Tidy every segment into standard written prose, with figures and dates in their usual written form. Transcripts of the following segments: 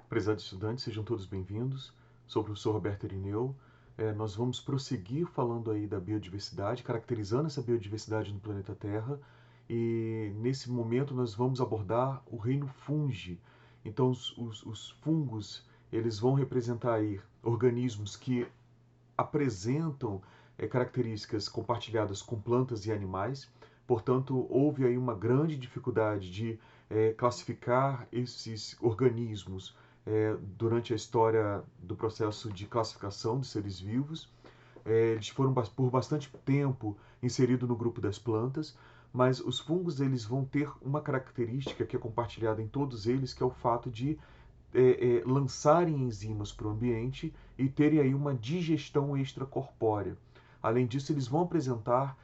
Prezados estudantes, sejam todos bem-vindos. Sou o professor Roberto Irineu. Nós vamos prosseguir falando aí da biodiversidade, caracterizando essa biodiversidade no planeta Terra. E nesse momento nós vamos abordar o reino fungi. Então, os fungos, eles vão representar aí organismos que apresentam características compartilhadas com plantas e animais. Portanto, houve aí uma grande dificuldade de classificar esses organismos durante a história do processo de classificação de seres vivos. Eles foram por bastante tempo inseridos no grupo das plantas, mas os fungos eles vão ter uma característica que é compartilhada em todos eles, que é o fato de lançarem enzimas para o ambiente e terem aí uma digestão extracorpórea. Além disso, eles vão apresentar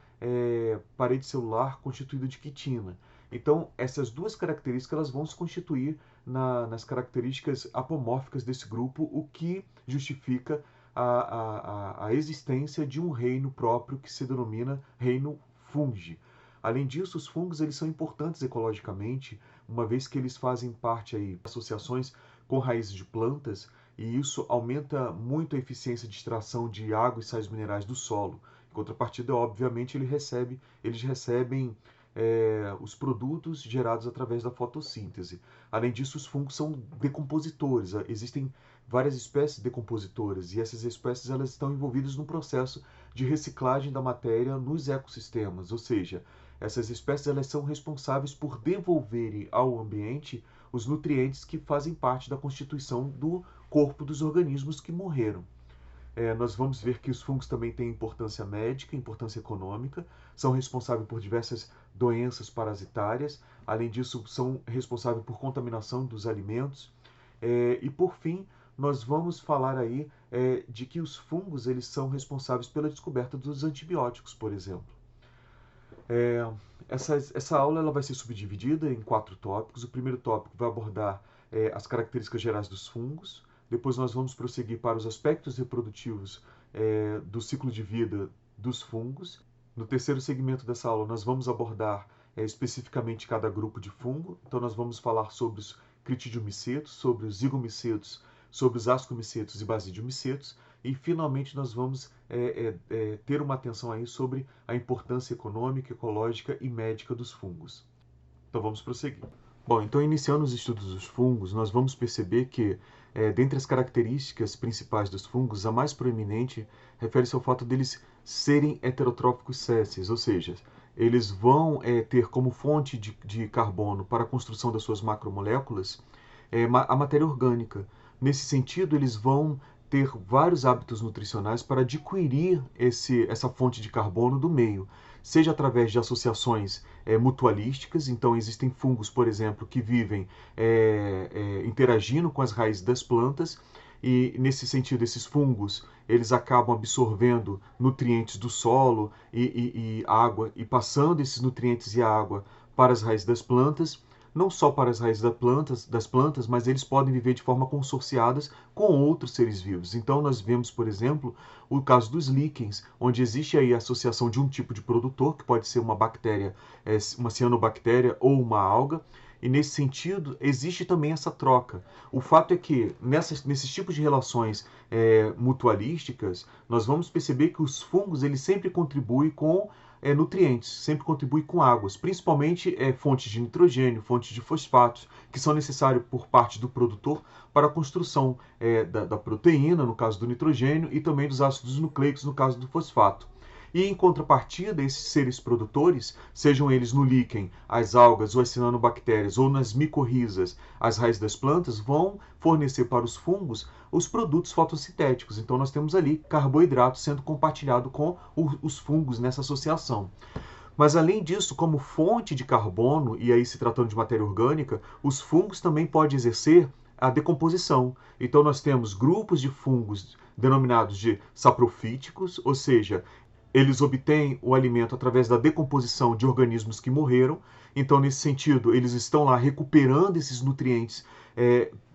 parede celular constituída de quitina. Então, essas duas características elas vão se constituir nas características apomórficas desse grupo, o que justifica a existência de um reino próprio que se denomina reino fungi. Além disso, os fungos eles são importantes ecologicamente, uma vez que eles fazem parte aí de associações com raízes de plantas, e isso aumenta muito a eficiência de extração de água e sais minerais do solo. Em contrapartida, obviamente, eles recebem os produtos gerados através da fotossíntese. Além disso, os fungos são decompositores. Existem várias espécies decompositoras e essas espécies elas estão envolvidas no processo de reciclagem da matéria nos ecossistemas, ou seja, essas espécies elas são responsáveis por devolverem ao ambiente os nutrientes que fazem parte da constituição do corpo dos organismos que morreram. Nós vamos ver que os fungos também têm importância médica, importância econômica, são responsáveis por diversas doenças parasitárias, além disso, são responsáveis por contaminação dos alimentos. E por fim, nós vamos falar aí de que os fungos eles são responsáveis pela descoberta dos antibióticos, por exemplo. Essa aula ela vai ser subdividida em 4 tópicos. O primeiro tópico vai abordar as características gerais dos fungos. Depois nós vamos prosseguir para os aspectos reprodutivos do ciclo de vida dos fungos. No terceiro segmento dessa aula nós vamos abordar especificamente cada grupo de fungo. Então nós vamos falar sobre os critidiomicetos, sobre os zigomicetos, sobre os ascomicetos e basidiomicetos. E finalmente nós vamos ter uma atenção aí sobre a importância econômica, ecológica e médica dos fungos. Então vamos prosseguir. Bom, então iniciando os estudos dos fungos, nós vamos perceber que, dentre as características principais dos fungos, a mais proeminente refere-se ao fato deles serem heterotróficos sésseis, ou seja, eles vão ter como fonte de carbono para a construção das suas macromoléculas a matéria orgânica. Nesse sentido, eles vão ter vários hábitos nutricionais para adquirir essa fonte de carbono do meio, seja através de associações mutualísticas. Então existem fungos, por exemplo, que vivem interagindo com as raízes das plantas, e nesse sentido esses fungos eles acabam absorvendo nutrientes do solo e água e passando esses nutrientes e água para as raízes das plantas, não só para as raízes das plantas, mas eles podem viver de forma consorciadas com outros seres vivos. Então nós vemos, por exemplo, o caso dos líquens, onde existe aí a associação de um tipo de produtor, que pode ser uma bactéria, uma cianobactéria ou uma alga, e nesse sentido existe também essa troca. O fato é que nesses tipos de relações mutualísticas, nós vamos perceber que os fungos eles sempre contribuem com nutrientes, sempre contribui com águas, principalmente fontes de nitrogênio, fontes de fosfatos, que são necessários por parte do produtor para a construção da proteína, no caso do nitrogênio, e também dos ácidos nucleicos, no caso do fosfato. E em contrapartida, esses seres produtores, sejam eles no líquen, as algas ou as cianobactérias, ou nas micorrizas, as raízes das plantas, vão fornecer para os fungos os produtos fotossintéticos. Então nós temos ali carboidrato sendo compartilhado com os fungos nessa associação. Mas além disso, como fonte de carbono, e aí se tratando de matéria orgânica, os fungos também podem exercer a decomposição. Então nós temos grupos de fungos denominados de saprofíticos, ou seja, eles obtêm o alimento através da decomposição de organismos que morreram. Então, nesse sentido, eles estão lá recuperando esses nutrientes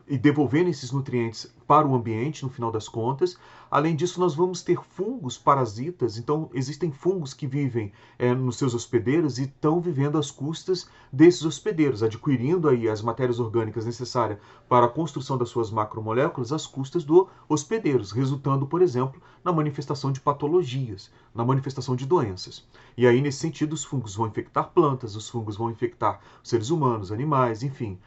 e devolvendo esses nutrientes para o ambiente, no final das contas. Além disso, nós vamos ter fungos parasitas. Então, existem fungos que vivem nos seus hospedeiros e estão vivendo às custas desses hospedeiros, adquirindo aí as matérias orgânicas necessárias para a construção das suas macromoléculas às custas dos hospedeiros, resultando, por exemplo, na manifestação de patologias, na manifestação de doenças. E aí, nesse sentido, os fungos vão infectar plantas, os fungos vão infectar seres humanos, animais, enfim,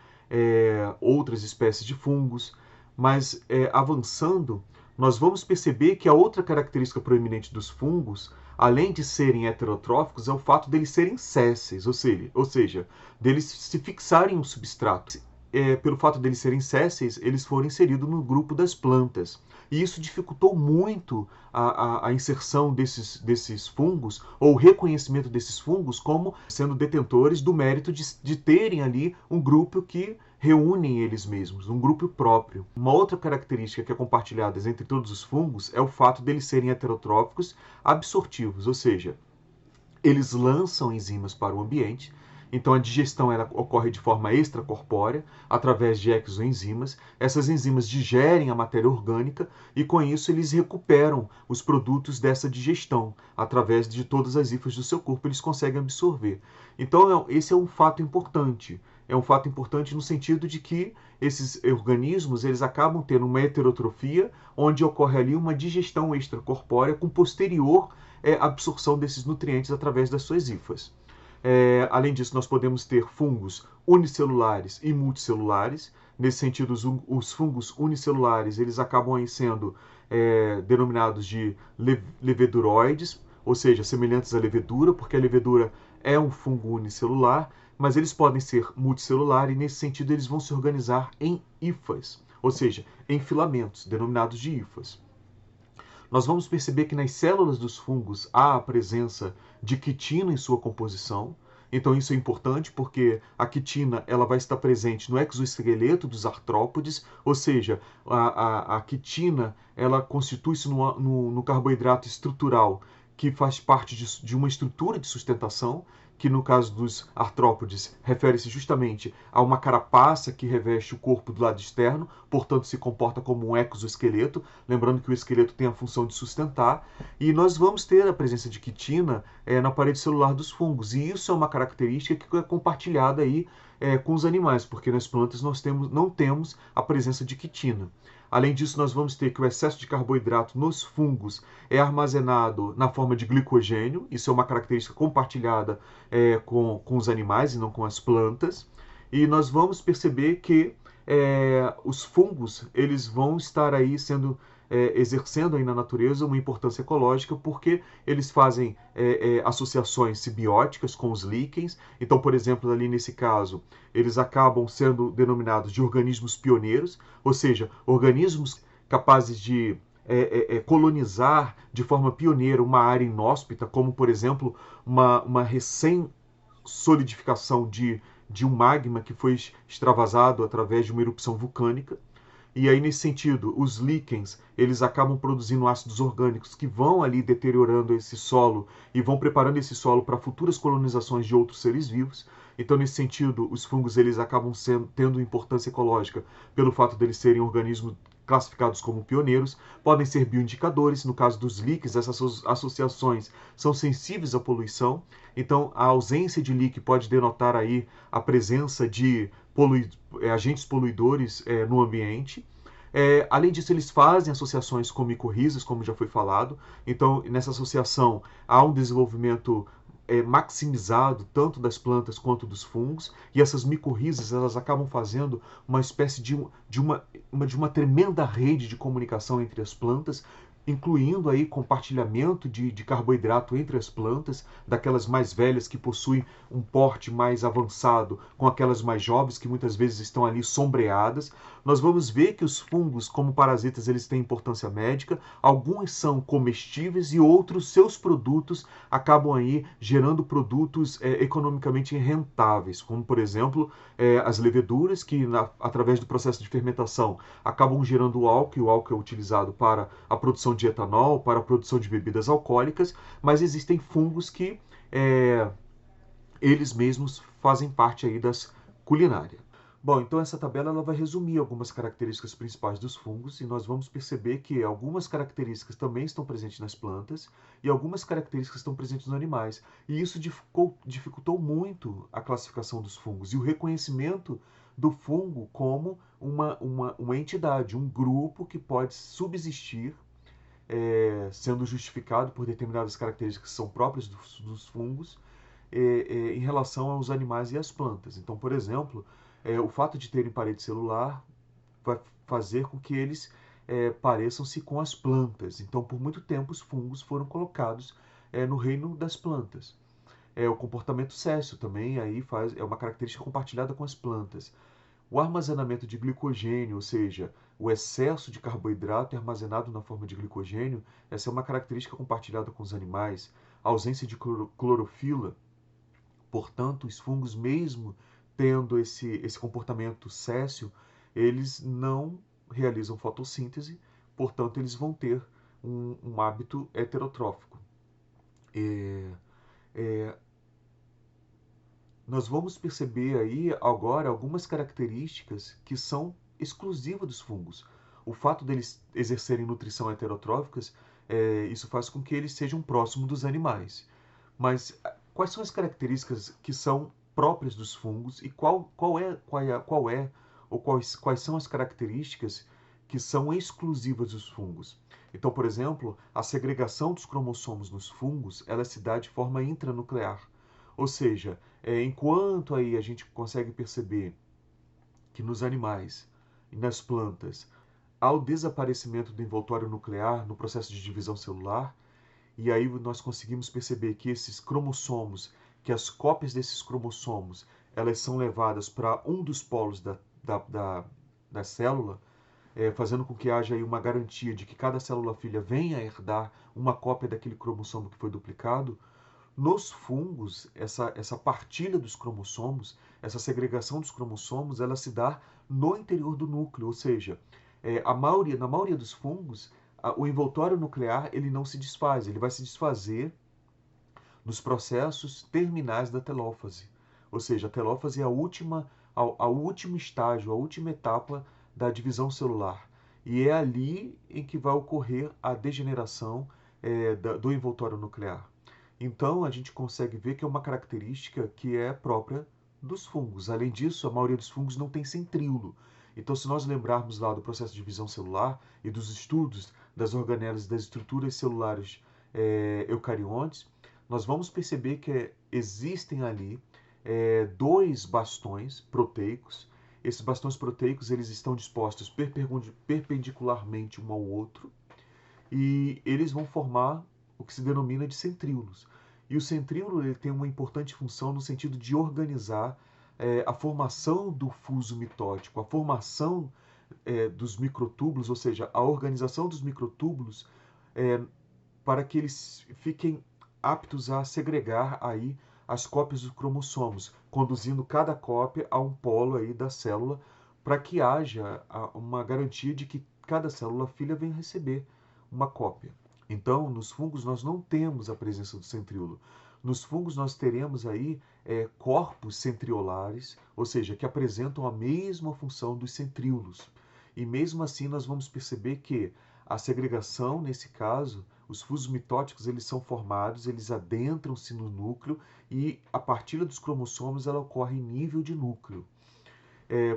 outras espécies de fungos. Mas avançando, nós vamos perceber que a outra característica proeminente dos fungos, além de serem heterotróficos, é o fato deles serem sésseis, ou seja, deles se fixarem em um substrato. Pelo fato deles serem sésseis, eles foram inseridos no grupo das plantas. E isso dificultou muito a inserção desses fungos, ou o reconhecimento desses fungos como sendo detentores do mérito de terem ali um grupo que reúnem eles mesmos, um grupo próprio. Uma outra característica que é compartilhada entre todos os fungos é o fato deles serem heterotróficos absortivos, ou seja, eles lançam enzimas para o ambiente. Então a digestão ela ocorre de forma extracorpórea, através de exoenzimas. Essas enzimas digerem a matéria orgânica e com isso eles recuperam os produtos dessa digestão. Através de todas as hifas do seu corpo eles conseguem absorver. Então esse é um fato importante. É um fato importante no sentido de que esses organismos eles acabam tendo uma heterotrofia, onde ocorre ali uma digestão extracorpórea com posterior absorção desses nutrientes através das suas hifas. Além disso, nós podemos ter fungos unicelulares e multicelulares. Nesse sentido, os fungos unicelulares eles acabam aí sendo denominados de leveduroides, ou seja, semelhantes à levedura, porque a levedura é um fungo unicelular, mas eles podem ser multicelular e, nesse sentido, eles vão se organizar em hifas, ou seja, em filamentos, denominados de hifas. Nós vamos perceber que nas células dos fungos há a presença de quitina em sua composição. Então isso é importante porque a quitina ela vai estar presente no exoesqueleto dos artrópodes, ou seja, a quitina ela constitui-se no carboidrato estrutural que faz parte de uma estrutura de sustentação, que no caso dos artrópodes refere-se justamente a uma carapaça que reveste o corpo do lado externo, portanto se comporta como um exoesqueleto, lembrando que o esqueleto tem a função de sustentar, e nós vamos ter a presença de quitina na parede celular dos fungos, e isso é uma característica que é compartilhada aí com os animais, porque nas plantas nós não temos a presença de quitina. Além disso, nós vamos ter que o excesso de carboidrato nos fungos é armazenado na forma de glicogênio. Isso é uma característica compartilhada com os animais e não com as plantas. E nós vamos perceber que os fungos eles vão estar aí exercendo aí na natureza uma importância ecológica porque eles fazem associações simbióticas com os líquens. Então, por exemplo, ali nesse caso, eles acabam sendo denominados de organismos pioneiros, ou seja, organismos capazes de colonizar de forma pioneira uma área inóspita, como, por exemplo, uma recém-solidificação de um magma que foi extravasado através de uma erupção vulcânica. E aí, nesse sentido, os líquens, eles acabam produzindo ácidos orgânicos que vão ali deteriorando esse solo e vão preparando esse solo para futuras colonizações de outros seres vivos. Então, nesse sentido, os fungos eles acabam tendo importância ecológica pelo fato de eles serem organismos classificados como pioneiros, podem ser bioindicadores. No caso dos líquens, essas associações são sensíveis à poluição. Então, a ausência de líquen pode denotar aí a presença de agentes poluidores no ambiente. Além disso, eles fazem associações com micorrizas, como já foi falado. Então, nessa associação, há um desenvolvimento maximizado tanto das plantas quanto dos fungos, e essas micorrizas elas acabam fazendo uma espécie de uma tremenda rede de comunicação entre as plantas, incluindo aí compartilhamento de carboidrato entre as plantas, daquelas mais velhas que possuem um porte mais avançado, com aquelas mais jovens que muitas vezes estão ali sombreadas. Nós vamos ver que os fungos, como parasitas, eles têm importância médica, alguns são comestíveis e outros, seus produtos, acabam aí gerando produtos economicamente rentáveis, como por exemplo as leveduras, que através do processo de fermentação acabam gerando o álcool, e o álcool é utilizado para a produção de etanol, para a produção de bebidas alcoólicas, mas existem fungos que eles mesmos fazem parte aí das culinárias. Bom, então essa tabela ela vai resumir algumas características principais dos fungos e nós vamos perceber que algumas características também estão presentes nas plantas e algumas características estão presentes nos animais. E isso dificultou muito a classificação dos fungos e o reconhecimento do fungo como uma entidade, um grupo que pode subsistir, sendo justificado por determinadas características que são próprias dos fungos, em relação aos animais e às plantas. Então, por exemplo, o fato de terem parede celular vai fazer com que eles pareçam-se com as plantas. Então, por muito tempo, os fungos foram colocados no reino das plantas. O comportamento séssil também aí é uma característica compartilhada com as plantas. O armazenamento de glicogênio, ou seja, o excesso de carboidrato é armazenado na forma de glicogênio, essa é uma característica compartilhada com os animais. A ausência de clorofila, portanto, os fungos, mesmo tendo esse comportamento séssil, eles não realizam fotossíntese, portanto, eles vão ter um hábito heterotrófico. É, nós vamos perceber aí agora algumas características que são exclusivas dos fungos. O fato deles exercerem nutrição heterotróficas, isso faz com que eles sejam próximos dos animais. Mas quais são as características que são próprias dos fungos e quais são as características que são exclusivas dos fungos? Então, por exemplo, a segregação dos cromossomos nos fungos, ela se dá de forma intranuclear. Ou seja, enquanto aí a gente consegue perceber que nos animais e nas plantas há o desaparecimento do envoltório nuclear no processo de divisão celular, e aí nós conseguimos perceber que esses cromossomos, que as cópias desses cromossomos, elas são levadas para um dos polos da célula, fazendo com que haja aí uma garantia de que cada célula filha venha a herdar uma cópia daquele cromossomo que foi duplicado. Nos fungos, essa partilha dos cromossomos, essa segregação dos cromossomos, ela se dá no interior do núcleo, ou seja, na maioria dos fungos, o envoltório nuclear ele não se desfaz, ele vai se desfazer nos processos terminais da telófase. Ou seja, a telófase é a último estágio, a última etapa da divisão celular. E é ali em que vai ocorrer a degeneração do envoltório nuclear. Então, a gente consegue ver que é uma característica que é própria dos fungos. Além disso, a maioria dos fungos não tem centríolo. Então, se nós lembrarmos lá do processo de divisão celular e dos estudos das organelas das estruturas celulares eucariontes, nós vamos perceber que existem ali dois bastões proteicos. Esses bastões proteicos eles estão dispostos perpendicularmente um ao outro e eles vão formar o que se denomina de centríolos. E o centríolo ele tem uma importante função no sentido de organizar a formação do fuso mitótico, a formação dos microtúbulos, ou seja, a organização dos microtúbulos para que eles fiquem aptos a segregar aí as cópias dos cromossomos, conduzindo cada cópia a um polo aí da célula, para que haja uma garantia de que cada célula filha venha receber uma cópia. Então, nos fungos nós não temos a presença do centríolo. Nos fungos nós teremos aí corpos centriolares, ou seja, que apresentam a mesma função dos centríolos. E mesmo assim nós vamos perceber que a segregação, nesse caso, os fusos mitóticos, eles são formados, eles adentram-se no núcleo e a partilha dos cromossomos ela ocorre em nível de núcleo.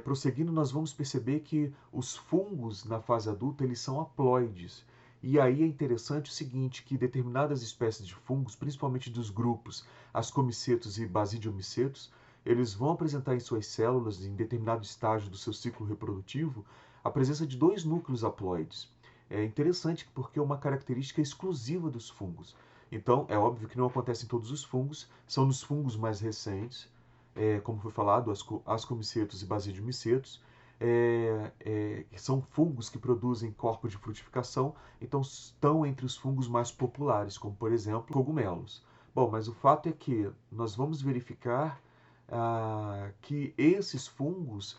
Prosseguindo, nós vamos perceber que os fungos na fase adulta eles são haploides. E aí é interessante o seguinte, que determinadas espécies de fungos, principalmente dos grupos ascomicetos e basidiomicetos, eles vão apresentar em suas células, em determinado estágio do seu ciclo reprodutivo, a presença de dois núcleos haploides. É interessante porque é uma característica exclusiva dos fungos. Então, é óbvio que não acontece em todos os fungos, são nos fungos mais recentes, como foi falado, ascomicetos e basidiomicetos, que são fungos que produzem corpos de frutificação, então estão entre os fungos mais populares, como por exemplo cogumelos. Bom, mas o fato é que nós vamos verificar que esses fungos,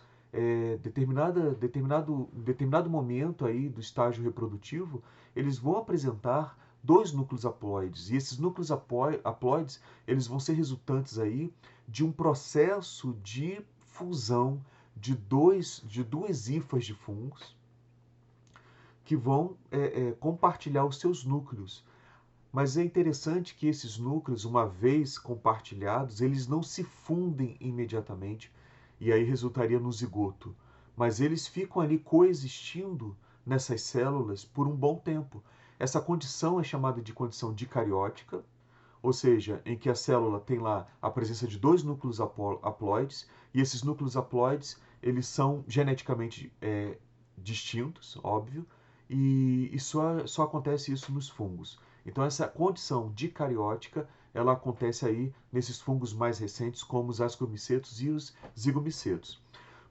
determinado momento aí do estágio reprodutivo, eles vão apresentar dois núcleos haploides. E esses núcleos haploides eles vão ser resultantes aí de um processo de fusão de duas hifas de fungos que vão compartilhar os seus núcleos. Mas é interessante que esses núcleos, uma vez compartilhados, eles não se fundem imediatamente e aí resultaria no zigoto. Mas eles ficam ali coexistindo nessas células por um bom tempo. Essa condição é chamada de condição dicariótica, ou seja, em que a célula tem lá a presença de dois núcleos haploides, e esses núcleos haploides eles são geneticamente distintos, óbvio, e só acontece isso nos fungos. Então essa condição dicariótica ela acontece aí nesses fungos mais recentes, como os ascomicetos e os zigomicetos.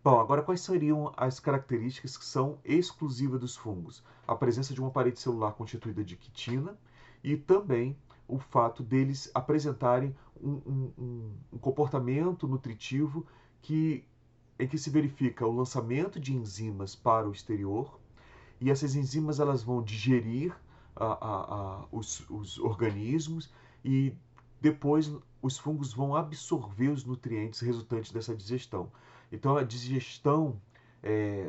Bom, agora quais seriam as características que são exclusivas dos fungos? A presença de uma parede celular constituída de quitina e também o fato deles apresentarem um comportamento nutritivo em que se verifica o lançamento de enzimas para o exterior e essas enzimas elas vão digerir os organismos e depois os fungos vão absorver os nutrientes resultantes dessa digestão. Então a digestão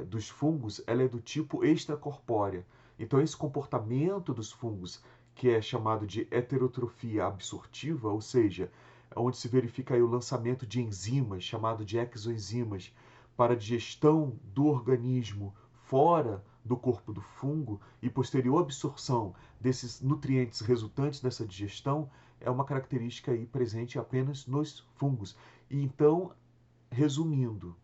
dos fungos ela é do tipo extracorpórea. Então esse comportamento dos fungos, que é chamado de heterotrofia absortiva, ou seja, onde se verifica aí o lançamento de enzimas, chamado de exoenzimas, para a digestão do organismo fora do corpo do fungo e posterior absorção desses nutrientes resultantes dessa digestão, é uma característica aí presente apenas nos fungos. E então, resumindo,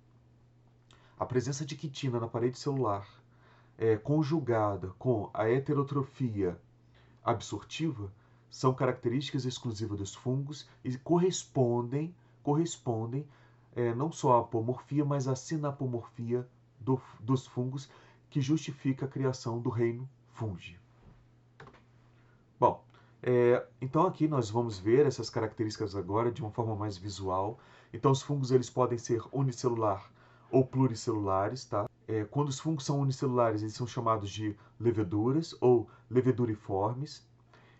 a presença de quitina na parede celular conjugada com a heterotrofia absortiva são características exclusivas dos fungos e correspondem não só à apomorfia, mas à sinapomorfia dos fungos, que justifica a criação do reino fungi. Bom, então aqui nós vamos ver essas características agora de uma forma mais visual. Então os fungos eles podem ser unicelular ou pluricelulares, tá? Quando os fungos são unicelulares, eles são chamados de leveduras ou leveduriformes.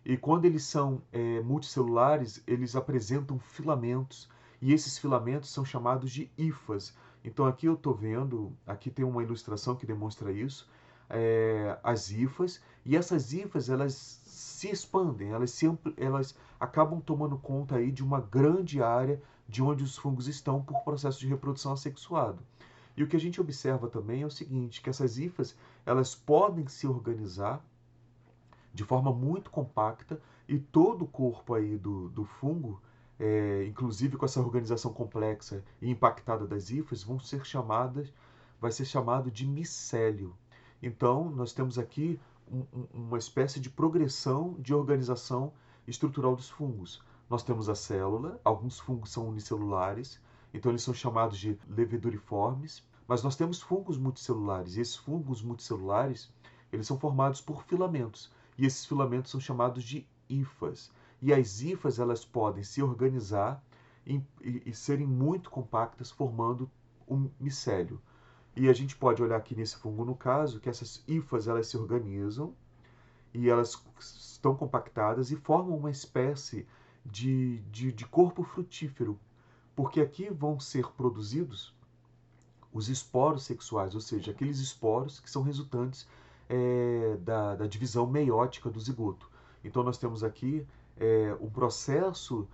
E quando eles são multicelulares, eles apresentam filamentos, e esses filamentos são chamados de hifas. Então aqui eu estou vendo, aqui tem uma ilustração que demonstra isso, as hifas, e essas hifas elas se expandem, elas acabam tomando conta aí de uma grande área de onde os fungos estão por processo de reprodução assexuado. E o que a gente observa também é o seguinte, que essas hifas elas podem se organizar de forma muito compacta e todo o corpo aí do fungo, inclusive com essa organização complexa e impactada das hifas, vai ser chamado de micélio. Então, nós temos aqui uma espécie de progressão de organização estrutural dos fungos. Nós temos a célula, alguns fungos são unicelulares, então eles são chamados de leveduriformes, mas nós temos fungos multicelulares, e esses fungos multicelulares, eles são formados por filamentos, e esses filamentos são chamados de hifas. E as hifas elas podem se organizar e serem muito compactas, formando um micélio. E a gente pode olhar aqui nesse fungo, no caso, que essas hifas elas se organizam e elas estão compactadas e formam uma espécie de corpo frutífero, porque aqui vão ser produzidos os esporos sexuais, ou seja, aqueles esporos que são resultantes da divisão meiótica do zigoto. Então nós temos aqui um processo,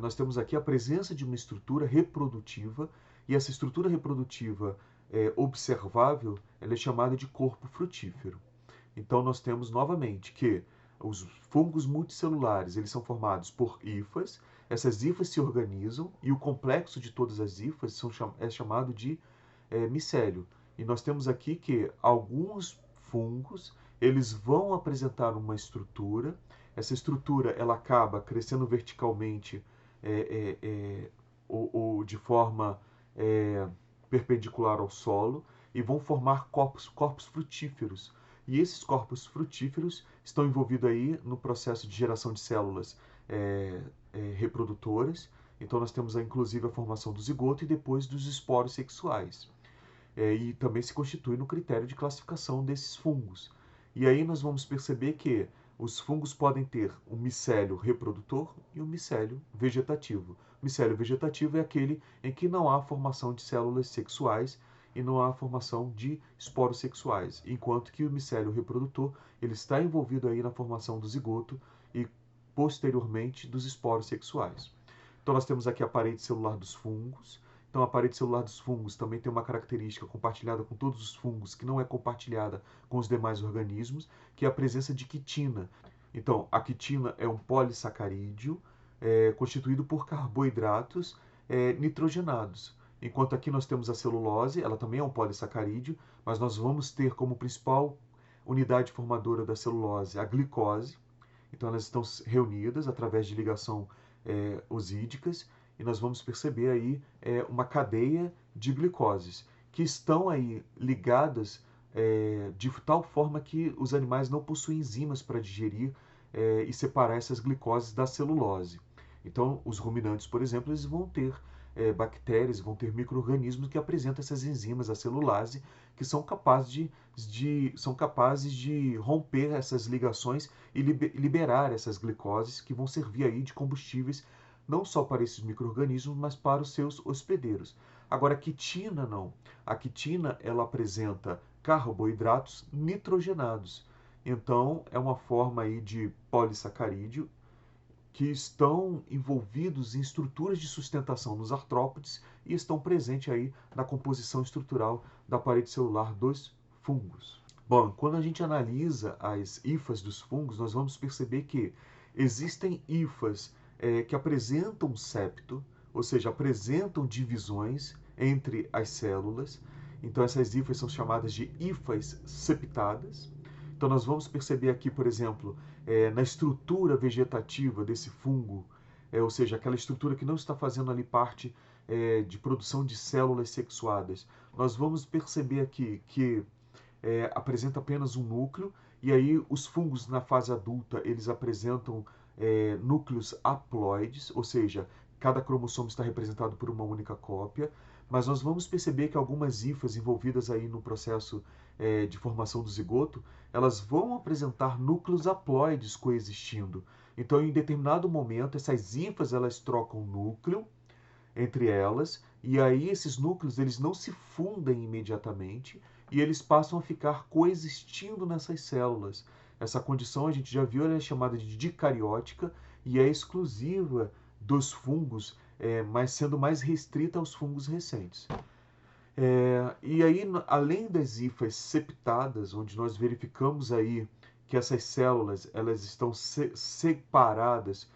nós temos aqui a presença de uma estrutura reprodutiva, e essa estrutura reprodutiva observável ela é chamada de corpo frutífero. Então nós temos novamente que os fungos multicelulares eles são formados por hifas, essas hifas se organizam e o complexo de todas as hifas é chamado de micélio. E nós temos aqui que alguns fungos eles vão apresentar uma estrutura, essa estrutura ela acaba crescendo verticalmente ou de forma perpendicular ao solo e vão formar corpos frutíferos. E esses corpos frutíferos estão envolvidos aí no processo de geração de células reprodutoras. Então nós temos inclusive a formação do zigoto e depois dos esporos sexuais. E também se constitui no critério de classificação desses fungos. E aí nós vamos perceber que os fungos podem ter um micélio reprodutor e um micélio vegetativo. Micélio vegetativo é aquele em que não há formação de células sexuais e não há formação de esporos sexuais, enquanto que o micélio reprodutor ele está envolvido aí na formação do zigoto e posteriormente dos esporos sexuais. Então nós temos aqui a parede celular dos fungos. Então a parede celular dos fungos também tem uma característica compartilhada com todos os fungos que não é compartilhada com os demais organismos, que é a presença de quitina. Então a quitina é um polissacarídeo constituído por carboidratos nitrogenados. Enquanto aqui nós temos a celulose, ela também é um polissacarídeo, mas nós vamos ter como principal unidade formadora da celulose a glicose. Então elas estão reunidas através de ligação osídicas e nós vamos perceber aí uma cadeia de glicoses que estão aí ligadas de tal forma que os animais não possuem enzimas para digerir e separar essas glicoses da celulose. Então, os ruminantes, por exemplo, eles vão ter bactérias, vão ter micro-organismos que apresentam essas enzimas, a celulase, que são capazes de romper essas ligações e liberar essas glicoses que vão servir aí de combustíveis não só para esses micro-organismos, mas para os seus hospedeiros. Agora, a quitina não. A quitina, ela apresenta carboidratos nitrogenados. Então, é uma forma aí de polissacarídeo que estão envolvidos em estruturas de sustentação nos artrópodes e estão presentes aí na composição estrutural da parede celular dos fungos. Bom, quando a gente analisa as hifas dos fungos, nós vamos perceber que existem hifas que apresentam septo, ou seja, apresentam divisões entre as células. Então essas hifas são chamadas de hifas septadas. Então nós vamos perceber aqui, por exemplo, na estrutura vegetativa desse fungo, ou seja, aquela estrutura que não está fazendo ali parte de produção de células sexuadas, nós vamos perceber aqui que apresenta apenas um núcleo, e aí os fungos na fase adulta, eles apresentam núcleos haploides, ou seja, cada cromossomo está representado por uma única cópia, mas nós vamos perceber que algumas hifas envolvidas aí no processo de formação do zigoto, elas vão apresentar núcleos haploides coexistindo. Então, em determinado momento, essas hifas elas trocam núcleo entre elas, e aí esses núcleos eles não se fundem imediatamente e eles passam a ficar coexistindo nessas células. Essa condição a gente já viu, ela é chamada de dicariótica e é exclusiva dos fungos, mas sendo mais restrita aos fungos recentes. E aí, além das hifas septadas, onde nós verificamos aí que essas células elas estão separadas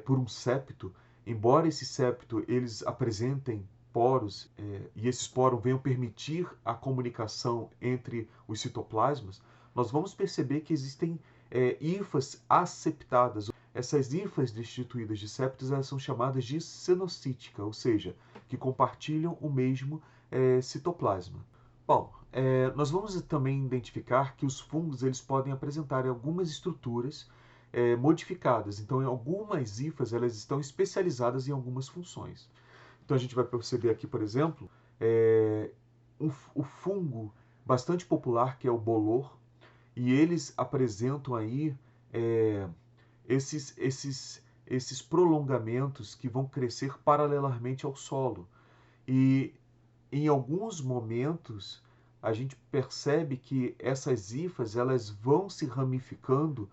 por um septo, embora esse septo eles apresentem poros e esses poros venham permitir a comunicação entre os citoplasmas, nós vamos perceber que existem hifas asseptadas. Essas hifas destituídas de septos elas são chamadas de cenocítica, ou seja, que compartilham o mesmo citoplasma. Bom, nós vamos também identificar que os fungos eles podem apresentar algumas estruturas modificadas. Então, em algumas hifas elas estão especializadas em algumas funções. Então, a gente vai perceber aqui, por exemplo, o fungo bastante popular que é o bolor, e eles apresentam aí esses prolongamentos que vão crescer paralelamente ao solo. E em alguns momentos a gente percebe que essas hifas elas vão se ramificando,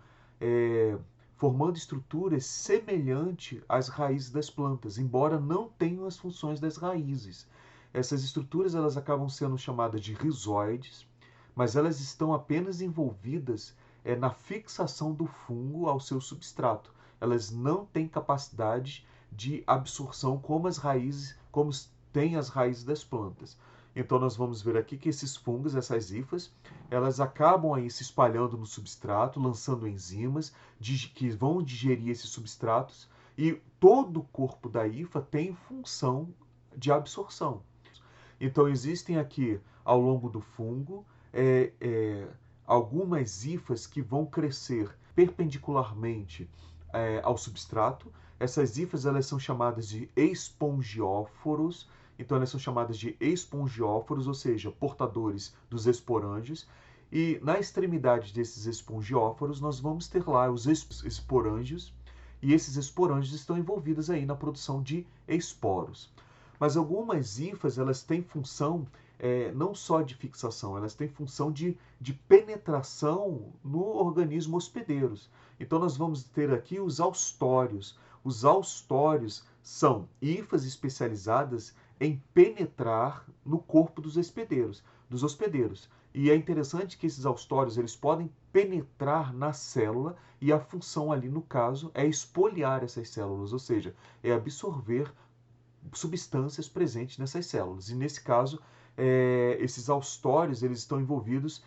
formando estruturas semelhantes às raízes das plantas, embora não tenham as funções das raízes. Essas estruturas elas acabam sendo chamadas de rizoides, mas elas estão apenas envolvidas na fixação do fungo ao seu substrato. Elas não têm capacidade de absorção como as raízes, como têm as raízes das plantas. Então nós vamos ver aqui que esses fungos, essas hifas, elas acabam aí se espalhando no substrato, lançando enzimas que vão digerir esses substratos, e todo o corpo da hifa tem função de absorção. Então existem aqui, ao longo do fungo, algumas hifas que vão crescer perpendicularmente ao substrato. Essas hifas elas são chamadas de espongióforos. Então elas são chamadas de espongióforos, ou seja, portadores dos esporângios. E na extremidade desses espongióforos nós vamos ter lá os esporângios, e esses esporângios estão envolvidos aí na produção de esporos. Mas algumas hifas, elas têm função não só de fixação, elas têm função de penetração no organismo hospedeiros. Então nós vamos ter aqui os austórios. Os austórios são hifas especializadas em penetrar no corpo dos hospedeiros. E é interessante que esses austórios eles podem penetrar na célula e a função ali no caso é espoliar essas células, ou seja, é absorver substâncias presentes nessas células. E nesse caso, esses austórios eles estão envolvidos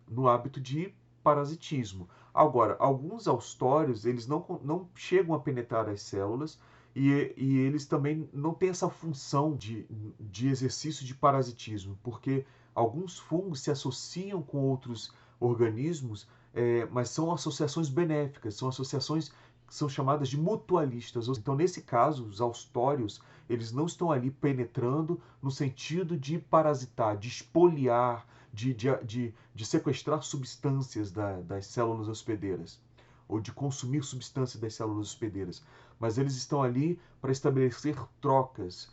no hábito de parasitismo. Agora, alguns austórios eles não chegam a penetrar as células e eles também não têm essa função de exercício de parasitismo, porque alguns fungos se associam com outros organismos, mas são associações benéficas, são associações que são chamadas de mutualistas. Então, nesse caso, os austórios, eles não estão ali penetrando no sentido de parasitar, de espoliar, de sequestrar substâncias das células hospedeiras, ou de consumir substâncias das células hospedeiras. Mas eles estão ali para estabelecer trocas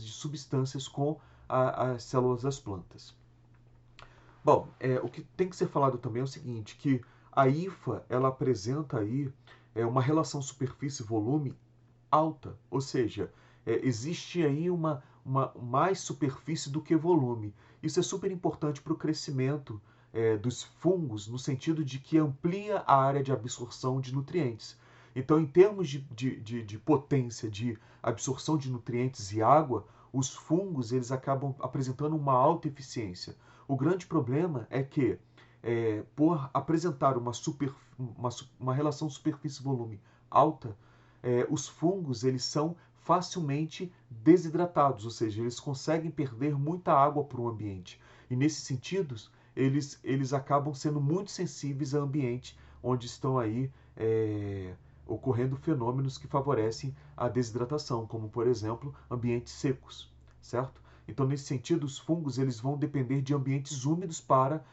de substâncias com as células das plantas. Bom, o que tem que ser falado também é o seguinte, que a hifa, ela apresenta aí uma relação superfície-volume alta, ou seja, existe aí uma mais superfície do que volume. Isso é super importante para o crescimento dos fungos, no sentido de que amplia a área de absorção de nutrientes. Então, em termos de potência de absorção de nutrientes e água, os fungos eles acabam apresentando uma alta eficiência. O grande problema é que, por apresentar uma relação superfície-volume alta, os fungos eles são facilmente desidratados, ou seja, eles conseguem perder muita água para o ambiente. E nesses sentidos, eles acabam sendo muito sensíveis ao ambiente onde estão aí ocorrendo fenômenos que favorecem a desidratação, como, por exemplo, ambientes secos, certo? Então, nesse sentido, os fungos eles vão depender de ambientes úmidos para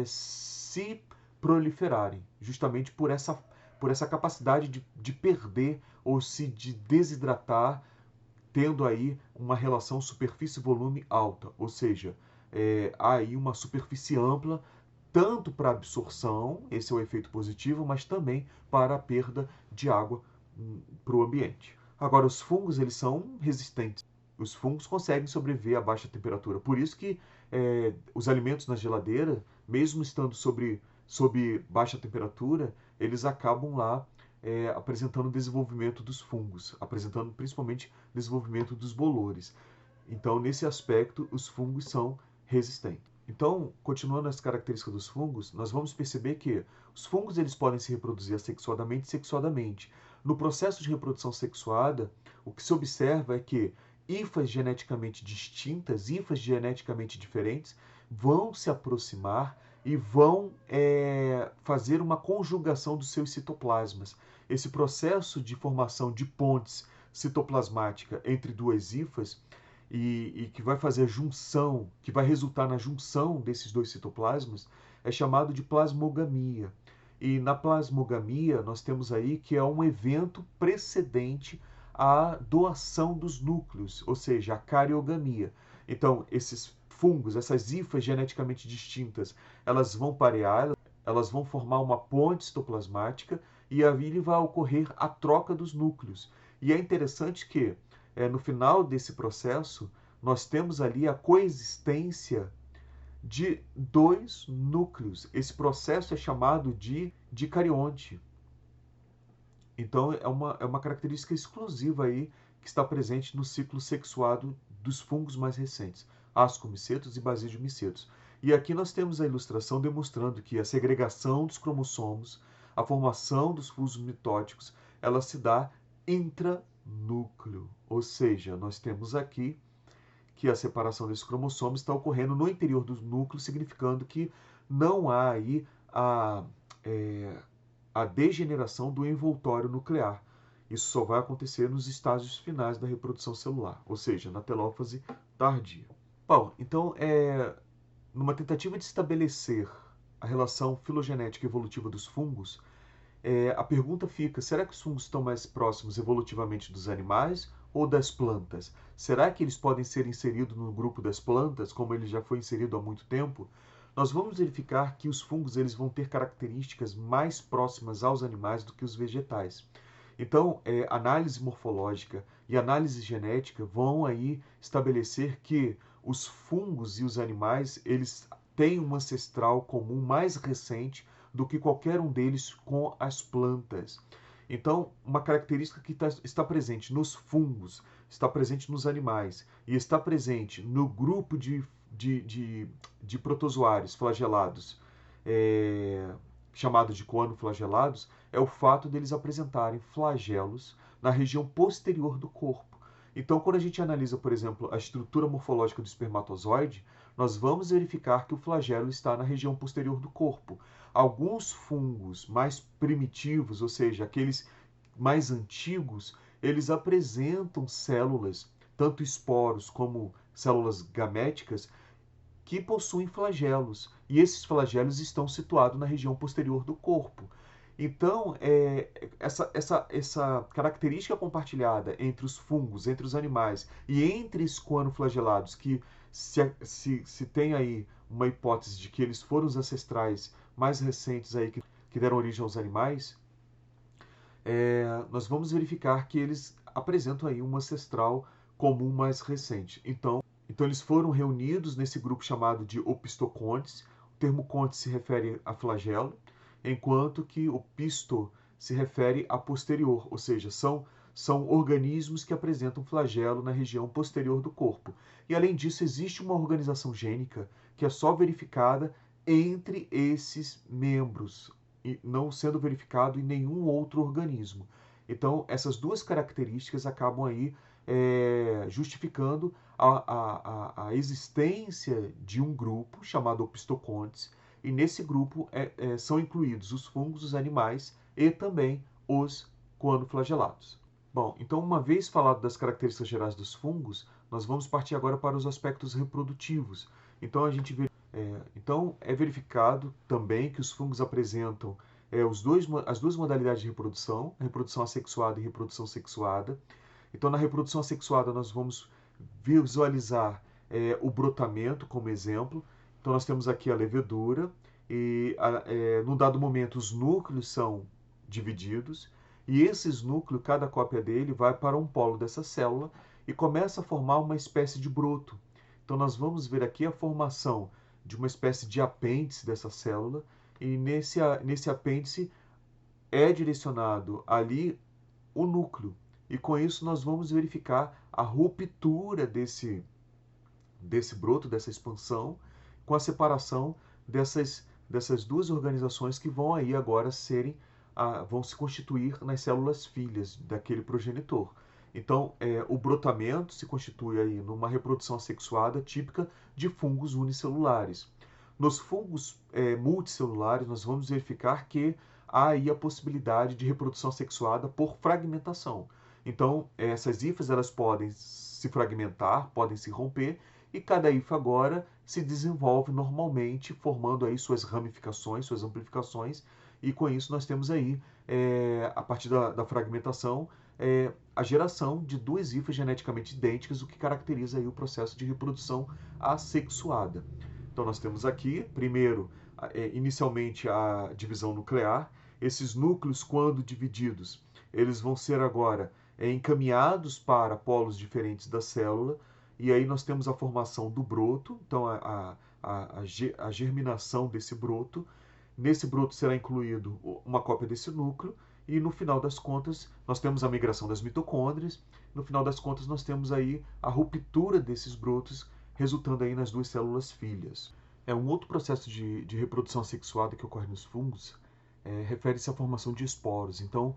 se proliferarem, justamente por essa capacidade de perder ou de desidratar, tendo aí uma relação superfície-volume alta, ou seja, há aí uma superfície ampla, tanto para absorção, esse é o efeito positivo, mas também para a perda de água para o ambiente. Agora, os fungos eles são resistentes. Os fungos conseguem sobreviver a baixa temperatura. Por isso que os alimentos na geladeira, mesmo estando sob baixa temperatura, eles acabam lá apresentando desenvolvimento dos fungos, apresentando principalmente desenvolvimento dos bolores. Então, nesse aspecto, os fungos são resistentes. Então, continuando as características dos fungos, nós vamos perceber que os fungos eles podem se reproduzir assexuadamente e sexuadamente. No processo de reprodução sexuada, o que se observa é que hifas geneticamente distintas, hifas geneticamente diferentes, vão se aproximar e vão fazer uma conjugação dos seus citoplasmas. Esse processo de formação de pontes citoplasmática entre duas hifas e que vai fazer a junção, que vai resultar na junção desses dois citoplasmas, é chamado de plasmogamia. E na plasmogamia nós temos aí que é um evento precedente à doação dos núcleos, ou seja, a cariogamia. Então, esses fungos, essas hifas geneticamente distintas, elas vão parear, elas vão formar uma ponte citoplasmática e ali vai ocorrer a troca dos núcleos. E é interessante que, no final desse processo, nós temos ali a coexistência de dois núcleos. Esse processo é chamado de dicarionte. Então, é uma característica exclusiva aí que está presente no ciclo sexuado dos fungos mais recentes, ascomicetos e basidiomicetos. E aqui nós temos a ilustração demonstrando que a segregação dos cromossomos, a formação dos fusos mitóticos, ela se dá intranúcleo. Ou seja, nós temos aqui que a separação desses cromossomos está ocorrendo no interior do núcleo, significando que não há aí a degeneração do envoltório nuclear. Isso só vai acontecer nos estágios finais da reprodução celular, ou seja, na telófase tardia. Bom, então, numa tentativa de estabelecer a relação filogenética evolutiva dos fungos, A pergunta fica, será que os fungos estão mais próximos evolutivamente dos animais ou das plantas? Será que eles podem ser inseridos no grupo das plantas, como ele já foi inserido há muito tempo? Nós vamos verificar que os fungos eles vão ter características mais próximas aos animais do que os vegetais. Então, análise morfológica e análise genética vão aí estabelecer que os fungos e os animais eles têm um ancestral comum mais recente do que qualquer um deles com as plantas. Então, uma característica que está presente nos fungos, está presente nos animais e está presente no grupo de protozoários flagelados, é, chamado de coanoflagelados, é o fato deles apresentarem flagelos na região posterior do corpo. Então, quando a gente analisa, por exemplo, a estrutura morfológica do espermatozoide, nós vamos verificar que o flagelo está na região posterior do corpo. Alguns fungos mais primitivos, ou seja, aqueles mais antigos, eles apresentam células, tanto esporos como células gaméticas, que possuem flagelos. E esses flagelos estão situados na região posterior do corpo. Então, essa característica compartilhada entre os fungos, entre os animais e entre os coanoflagelados, que se tem aí uma hipótese de que eles foram os ancestrais mais recentes aí que deram origem aos animais, nós vamos verificar que eles apresentam aí um ancestral comum mais recente. Então eles foram reunidos nesse grupo chamado de opistocontes. O termo conte se refere a flagelo, enquanto que o pisto se refere a posterior, ou seja, são organismos que apresentam flagelo na região posterior do corpo. E além disso, existe uma organização gênica que é só verificada entre esses membros, e não sendo verificado em nenhum outro organismo. Então, essas duas características acabam aí justificando a existência de um grupo chamado Opistocontes, e nesse grupo são incluídos os fungos, os animais e também os coanoflagelados. Bom, então uma vez falado das características gerais dos fungos, nós vamos partir agora para os aspectos reprodutivos. Então então é verificado também que os fungos apresentam as duas modalidades de reprodução assexuada e reprodução sexuada. Então, na reprodução assexuada, nós vamos visualizar o brotamento como exemplo. Então, nós temos aqui a levedura e, num dado momento, os núcleos são divididos e esses núcleos, cada cópia dele, vai para um polo dessa célula e começa a formar uma espécie de broto. Então, nós vamos ver aqui a formação de uma espécie de apêndice dessa célula e nesse apêndice é direcionado ali o núcleo. E com isso nós vamos verificar a ruptura desse broto, dessa expansão, com a separação dessas duas organizações que vão aí agora vão se constituir nas células filhas daquele progenitor. Então, o brotamento se constitui aí numa reprodução assexuada típica de fungos unicelulares. Nos fungos multicelulares, nós vamos verificar que há aí a possibilidade de reprodução assexuada por fragmentação. Então, essas hifas elas podem se fragmentar, podem se romper, e cada hifa agora se desenvolve normalmente, formando aí suas ramificações, suas amplificações, e com isso nós temos aí, a partir da fragmentação, a geração de duas hifas geneticamente idênticas, o que caracteriza aí o processo de reprodução assexuada. Então nós temos aqui, primeiro, inicialmente a divisão nuclear. Esses núcleos, quando divididos, eles vão ser agora encaminhados para polos diferentes da célula, e aí nós temos a formação do broto, então a germinação desse broto. Nesse broto será incluído uma cópia desse núcleo, e no final das contas nós temos a migração das mitocôndrias, no final das contas nós temos aí a ruptura desses brotos, resultando aí nas duas células filhas. Um outro processo de reprodução assexuada que ocorre nos fungos refere-se à formação de esporos. Então,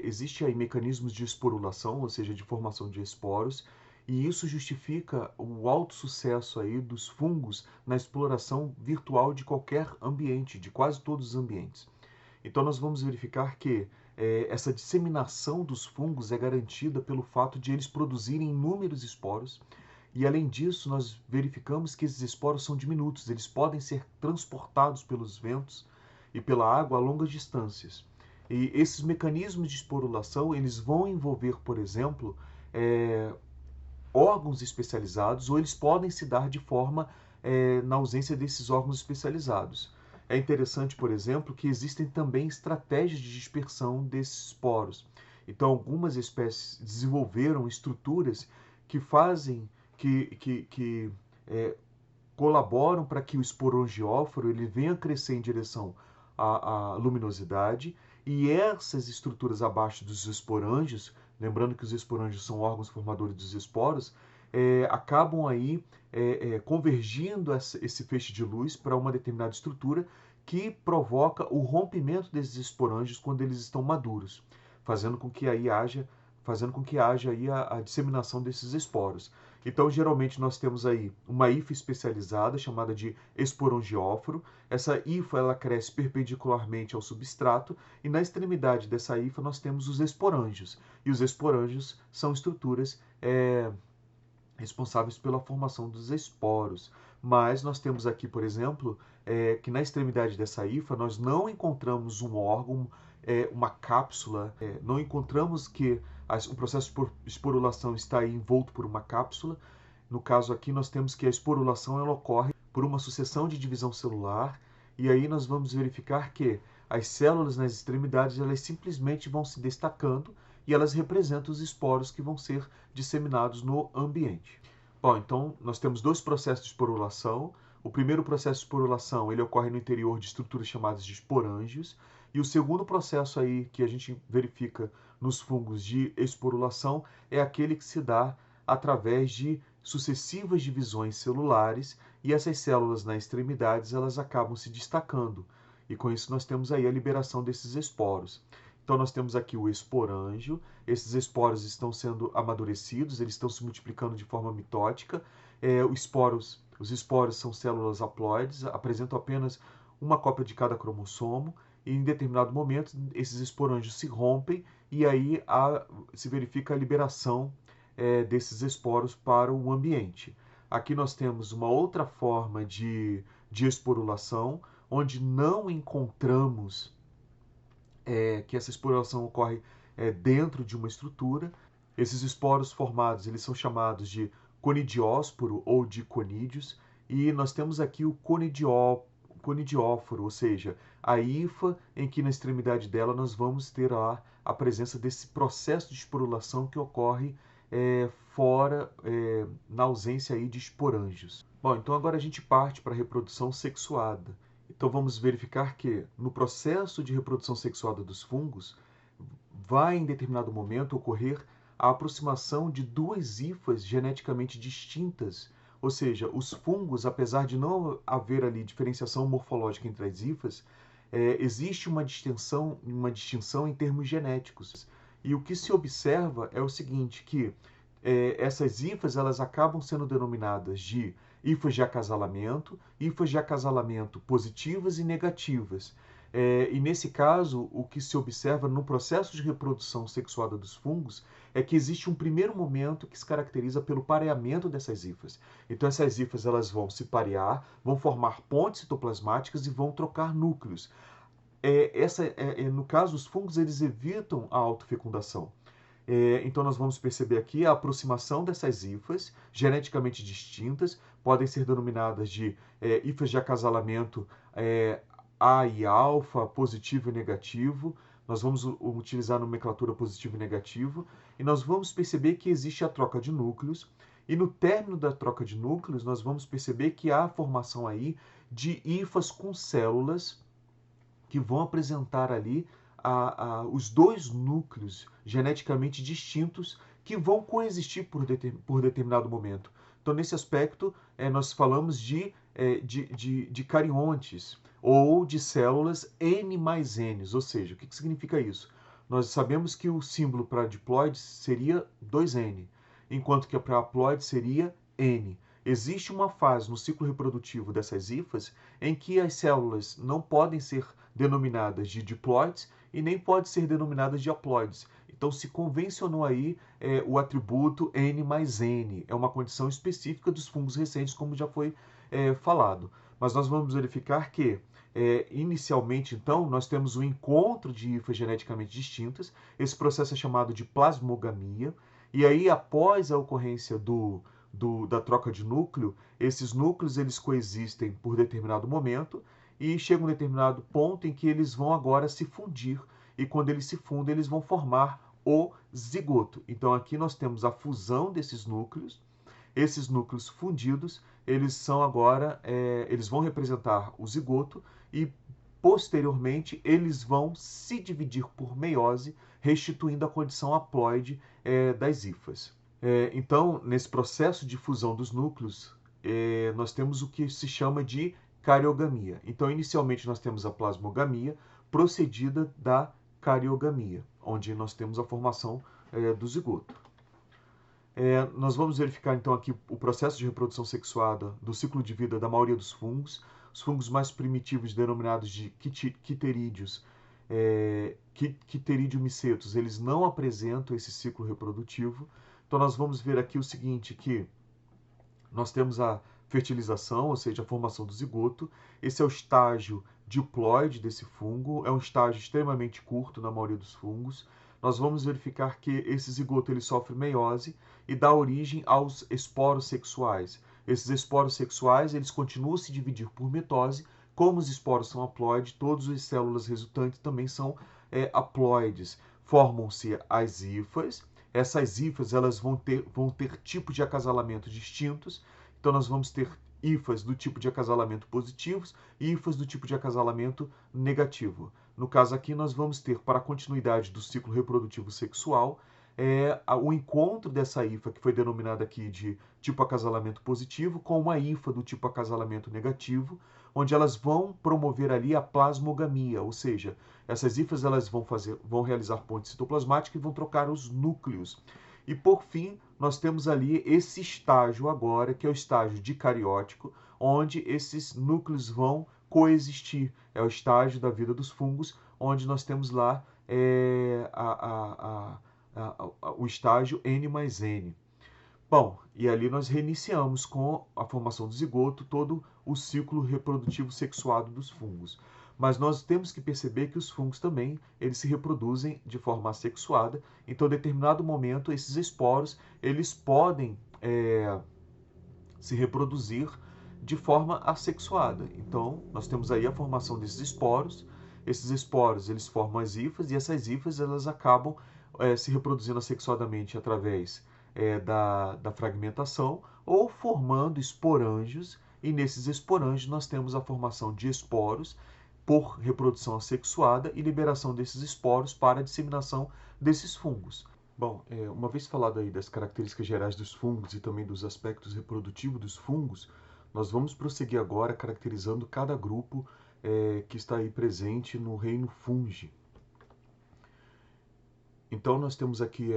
existe aí mecanismos de esporulação, ou seja, de formação de esporos, e isso justifica o alto sucesso aí dos fungos na exploração virtual de qualquer ambiente, de quase todos os ambientes. Então nós vamos verificar que essa disseminação dos fungos é garantida pelo fato de eles produzirem inúmeros esporos, e além disso nós verificamos que esses esporos são diminutos, eles podem ser transportados pelos ventos e pela água a longas distâncias. E esses mecanismos de esporulação, eles vão envolver, por exemplo, é, órgãos especializados, ou eles podem se dar de forma na ausência desses órgãos especializados. É interessante, por exemplo, que existem também estratégias de dispersão desses esporos. Então, algumas espécies desenvolveram estruturas que fazem, que colaboram para que o esporangióforo ele venha crescer em direção à luminosidade, e essas estruturas abaixo dos esporângios, lembrando que os esporângios são órgãos formadores dos esporos, acabam aí convergindo esse feixe de luz para uma determinada estrutura que provoca o rompimento desses esporângios quando eles estão maduros, fazendo com que aí haja aí a disseminação desses esporos. Então, geralmente, nós temos aí uma hifa especializada, chamada de esporangióforo. Essa hifa ela cresce perpendicularmente ao substrato, e na extremidade dessa hifa nós temos os esporângios. E os esporângios são estruturas responsáveis pela formação dos esporos. Mas nós temos aqui, por exemplo, que na extremidade dessa hifa nós não encontramos um órgão, uma cápsula, não encontramos que o processo de esporulação está aí envolto por uma cápsula. No caso aqui nós temos que a esporulação ela ocorre por uma sucessão de divisão celular, e aí nós vamos verificar que as células nas extremidades elas simplesmente vão se destacando, e elas representam os esporos que vão ser disseminados no ambiente. Bom, então nós temos dois processos de esporulação. O primeiro processo de esporulação ele ocorre no interior de estruturas chamadas de esporângios, e o segundo processo aí que a gente verifica nos fungos de esporulação é aquele que se dá através de sucessivas divisões celulares, e essas células nas extremidades elas acabam se destacando, e com isso nós temos aí a liberação desses esporos. Então nós temos aqui o esporângio, esses esporos estão sendo amadurecidos, eles estão se multiplicando de forma mitótica. Os esporos são células haploides, apresentam apenas uma cópia de cada cromossomo, e em determinado momento esses esporângios se rompem, e aí se verifica a liberação desses esporos para o ambiente. Aqui nós temos uma outra forma de esporulação, onde não encontramos que essa esporulação ocorre dentro de uma estrutura. Esses esporos formados eles são chamados de conidiósporo ou de conídeos, e nós temos aqui o conidióforo, ou seja, a hifa em que na extremidade dela nós vamos ter lá a presença desse processo de esporulação que ocorre na ausência aí de esporângios. Bom, então agora a gente parte para a reprodução sexuada. Então vamos verificar que no processo de reprodução sexuada dos fungos vai em determinado momento ocorrer a aproximação de duas hifas geneticamente distintas, ou seja, os fungos, apesar de não haver ali diferenciação morfológica entre as hifas, existe uma distinção em termos genéticos. E o que se observa é o seguinte, que essas hifas elas acabam sendo denominadas de hifas de acasalamento positivas e negativas. E nesse caso, o que se observa no processo de reprodução sexuada dos fungos é que existe um primeiro momento que se caracteriza pelo pareamento dessas hifas. Então essas hifas elas vão se parear, vão formar pontes citoplasmáticas e vão trocar núcleos. No caso, os fungos eles evitam a autofecundação. Então nós vamos perceber aqui a aproximação dessas hifas geneticamente distintas, podem ser denominadas de hifas de acasalamento A e alfa, positivo e negativo. Nós vamos utilizar a nomenclatura positivo e negativo, e nós vamos perceber que existe a troca de núcleos, e no término da troca de núcleos nós vamos perceber que há a formação aí de hifas com células que vão apresentar ali os dois núcleos geneticamente distintos que vão coexistir por determinado momento. Então, nesse aspecto, nós falamos de cariontes ou de células N mais N, ou seja, o que significa isso? Nós sabemos que o símbolo para diploides seria 2N, enquanto que para haploide seria N. Existe uma fase no ciclo reprodutivo dessas hifas em que as células não podem ser denominadas de diploides e nem podem ser denominadas de haploides. Então se convencionou aí o atributo N mais N. É uma condição específica dos fungos recentes, como já foi falado. Mas nós vamos verificar que Inicialmente, então, nós temos um encontro de hifas geneticamente distintas. Esse processo é chamado de plasmogamia. E aí, após a ocorrência da troca de núcleo, esses núcleos eles coexistem por determinado momento e chega um determinado ponto em que eles vão agora se fundir. E quando eles se fundem, eles vão formar o zigoto. Então, aqui nós temos a fusão desses núcleos. Esses núcleos fundidos, eles são agora, eles vão representar o zigoto e posteriormente eles vão se dividir por meiose, restituindo a condição haploide das hifas. Então, nesse processo de fusão dos núcleos, nós temos o que se chama de cariogamia. Então, inicialmente nós temos a plasmogamia, procedida da cariogamia, onde nós temos a formação do zigoto. Nós vamos verificar então aqui o processo de reprodução sexuada do ciclo de vida da maioria dos fungos. Os fungos mais primitivos, denominados de quiterídeos, quiterídeo-micetos, eles não apresentam esse ciclo reprodutivo. Então nós vamos ver aqui o seguinte, que nós temos a fertilização, ou seja, a formação do zigoto. Esse é o estágio diploide desse fungo, é um estágio extremamente curto na maioria dos fungos. Nós vamos verificar que esse zigoto ele sofre meiose e dá origem aos esporos sexuais. Esses esporos sexuais eles continuam a se dividir por mitose. Como os esporos são haploides, todas as células resultantes também são haploides. Formam-se as hifas. Essas hifas elas vão ter tipos de acasalamento distintos. Então nós vamos ter hifas do tipo de acasalamento positivos e hifas do tipo de acasalamento negativo. No caso aqui, nós vamos ter, para a continuidade do ciclo reprodutivo sexual, o encontro dessa hifa, que foi denominada aqui de tipo acasalamento positivo, com uma hifa do tipo acasalamento negativo, onde elas vão promover ali a plasmogamia, ou seja, essas hifas elas vão realizar ponte citoplasmática e vão trocar os núcleos. E por fim, nós temos ali esse estágio agora, que é o estágio dicariótico, onde esses núcleos vão coexistir. É o estágio da vida dos fungos, onde nós temos lá o estágio N mais N. Bom, e ali nós reiniciamos com a formação do zigoto todo o ciclo reprodutivo sexuado dos fungos. Mas nós temos que perceber que os fungos também eles se reproduzem de forma assexuada. Então, em determinado momento, esses esporos eles podem se reproduzir de forma assexuada. Então, nós temos aí a formação desses esporos. Esses esporos eles formam as hifas e essas hifas elas acabam se reproduzindo assexuadamente através da fragmentação ou formando esporângios, e nesses esporângios nós temos a formação de esporos por reprodução assexuada e liberação desses esporos para a disseminação desses fungos. Bom, uma vez falado aí das características gerais dos fungos e também dos aspectos reprodutivos dos fungos, nós vamos prosseguir agora caracterizando cada grupo que está aí presente no reino Fungi. Então, nós temos aqui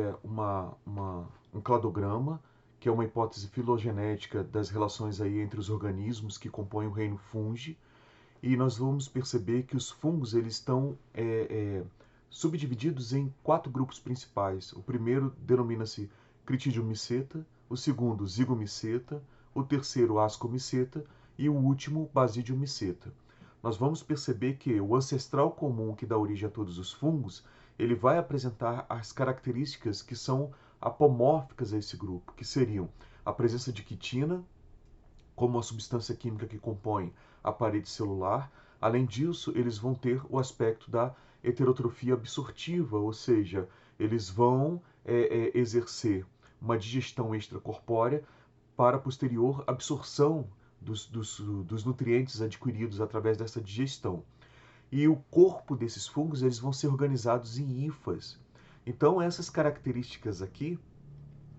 um cladograma, que é uma hipótese filogenética das relações aí entre os organismos que compõem o reino Fungi, e nós vamos perceber que os fungos eles estão subdivididos em 4 grupos principais. O primeiro denomina-se Critidium-miceta, o segundo Zygomiceta, o terceiro Ascomiceta e o último Basidium-miceta. Nós vamos perceber que o ancestral comum que dá origem a todos os fungos, ele vai apresentar as características que são apomórficas a esse grupo, que seriam a presença de quitina, como a substância química que compõe a parede celular. Além disso, eles vão ter o aspecto da heterotrofia absortiva, ou seja, eles vão exercer uma digestão extracorpórea para a posterior absorção dos nutrientes adquiridos através dessa digestão. E o corpo desses fungos eles vão ser organizados em hifas. Então, essas características aqui,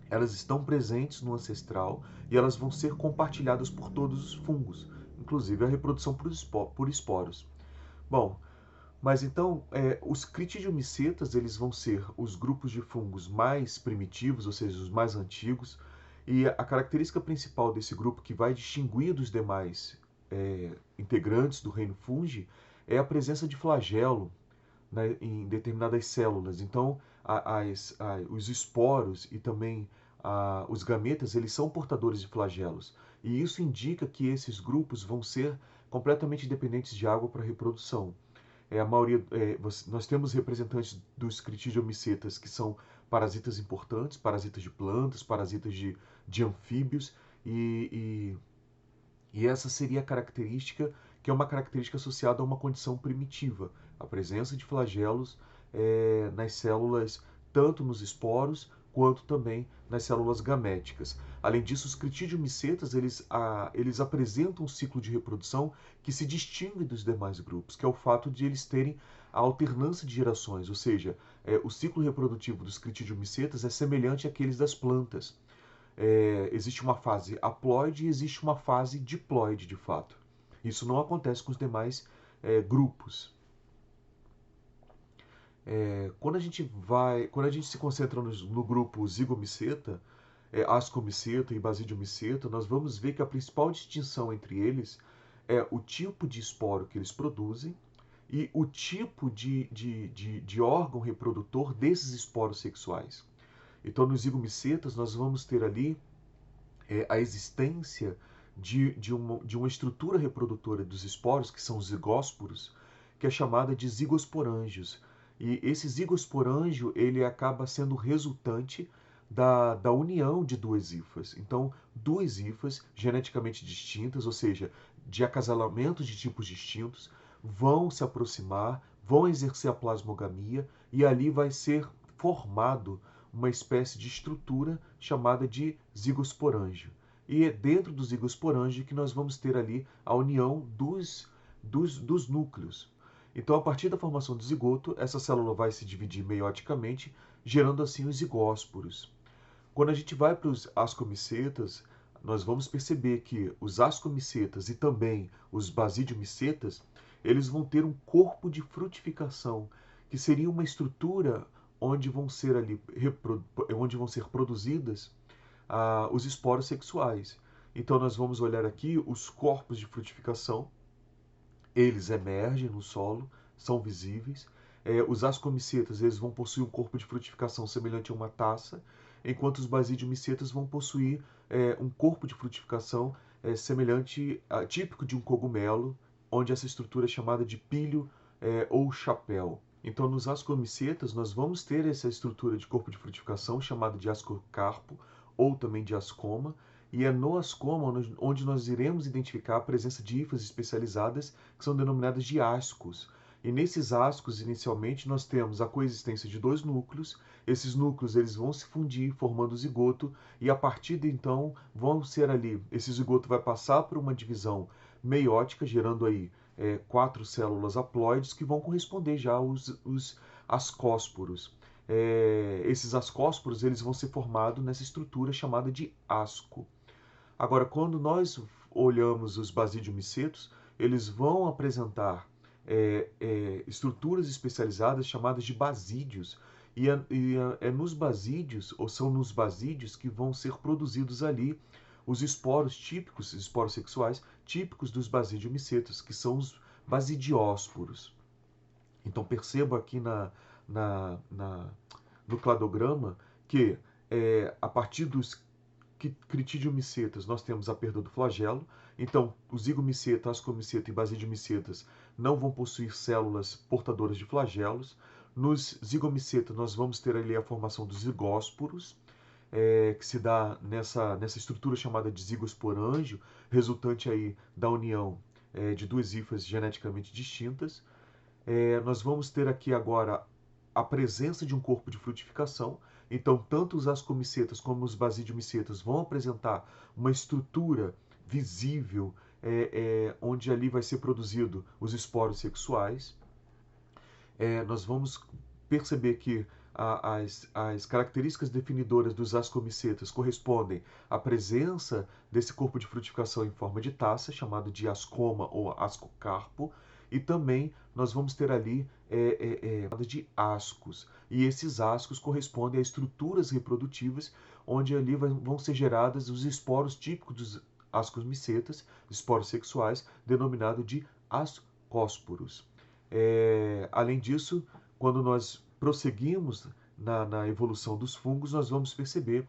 elas estão presentes no ancestral e elas vão ser compartilhadas por todos os fungos, inclusive a reprodução por esporos. Bom, mas então, os critidiomicetas eles vão ser os grupos de fungos mais primitivos, ou seja, os mais antigos, e a característica principal desse grupo que vai distinguir dos demais integrantes do reino Fungi é a presença de flagelo, né, em determinadas células. Então, os esporos e também os gametas, eles são portadores de flagelos. E isso indica que esses grupos vão ser completamente dependentes de água para reprodução. Nós temos representantes dos critidiomicetas que são parasitas importantes, parasitas de plantas, parasitas de anfíbios, e, e essa seria a característica, que é uma característica associada a uma condição primitiva, a presença de flagelos nas células, tanto nos esporos quanto também nas células gaméticas. Além disso, os critidiomicetas eles apresentam um ciclo de reprodução que se distingue dos demais grupos, que é o fato de eles terem a alternância de gerações, ou seja, o ciclo reprodutivo dos critidiomicetas é semelhante àqueles das plantas. Existe uma fase haploide e existe uma fase diploide, de fato. Isso não acontece com os demais grupos. Quando a gente se concentra no grupo zigomiceta, ascomiceta e basidiomiceta, nós vamos ver que a principal distinção entre eles é o tipo de esporo que eles produzem e o tipo de órgão reprodutor desses esporos sexuais. Então, nos zigomicetas, nós vamos ter ali a existência de uma estrutura reprodutora dos esporos, que são os zigósporos, que é chamada de zigosporângios. E esse zigosporângio ele acaba sendo resultante da união de duas hifas. Então, duas hifas geneticamente distintas, ou seja, de acasalamento de tipos distintos, vão se aproximar, vão exercer a plasmogamia e ali vai ser formado uma espécie de estrutura chamada de zigosporângio. E é dentro do zigosporângio que nós vamos ter ali a união dos núcleos. Então, a partir da formação do zigoto, essa célula vai se dividir meioticamente, gerando assim os zigósporos. Quando a gente vai para os ascomicetas, nós vamos perceber que os ascomicetas e também os basidiomicetas, eles vão ter um corpo de frutificação, que seria uma estrutura onde vão ser produzidas os esporos sexuais. Então nós vamos olhar aqui os corpos de frutificação, eles emergem no solo, são visíveis. Os ascomicetas eles vão possuir um corpo de frutificação semelhante a uma taça, enquanto os basidiomicetas vão possuir um corpo de frutificação típico de um cogumelo, onde essa estrutura é chamada de píleo ou chapéu. Então, nos ascomicetas, nós vamos ter essa estrutura de corpo de frutificação chamada de ascocarpo ou também de ascoma, e é no ascoma onde nós iremos identificar a presença de hifas especializadas que são denominadas de ascos. E nesses ascos, inicialmente, nós temos a coexistência de dois núcleos. Esses núcleos eles vão se fundir, formando o zigoto, e a partir de então vão ser ali, esse zigoto vai passar por uma divisão meiótica, gerando aí 4 células haploides que vão corresponder já aos ascósporos. Esses ascósporos eles vão ser formados nessa estrutura chamada de asco. Agora, quando nós olhamos os basidiomicetos, eles vão apresentar estruturas especializadas chamadas de basídios, é nos basídios, ou são nos basídios, que vão ser produzidos ali os esporos típicos, esporos sexuais típicos dos basidiomicetos, que são os basidiósporos. Então perceba aqui no cladograma que a partir dos critidiomicetas nós temos a perda do flagelo. Então os zigomiceta, ascomiceta e basidiomicetas não vão possuir células portadoras de flagelos. Nos zigomicetas nós vamos ter ali a formação dos zigósporos, que se dá nessa estrutura chamada de zigosporângio, resultante aí da união de duas hifas geneticamente distintas. Nós vamos ter aqui agora a presença de um corpo de frutificação. Então, tanto os ascomicetas como os basidiomicetas vão apresentar uma estrutura visível, onde ali vai ser produzido os esporos sexuais. Nós vamos perceber que as características definidoras dos ascomicetas correspondem à presença desse corpo de frutificação em forma de taça, chamado de ascoma ou ascocarpo, e também nós vamos ter ali de ascos. E esses ascos correspondem a estruturas reprodutivas, onde ali vão ser geradas os esporos típicos dos ascomicetas, esporos sexuais, denominado de ascósporos. Além disso, quando nós prosseguimos na evolução dos fungos, nós vamos perceber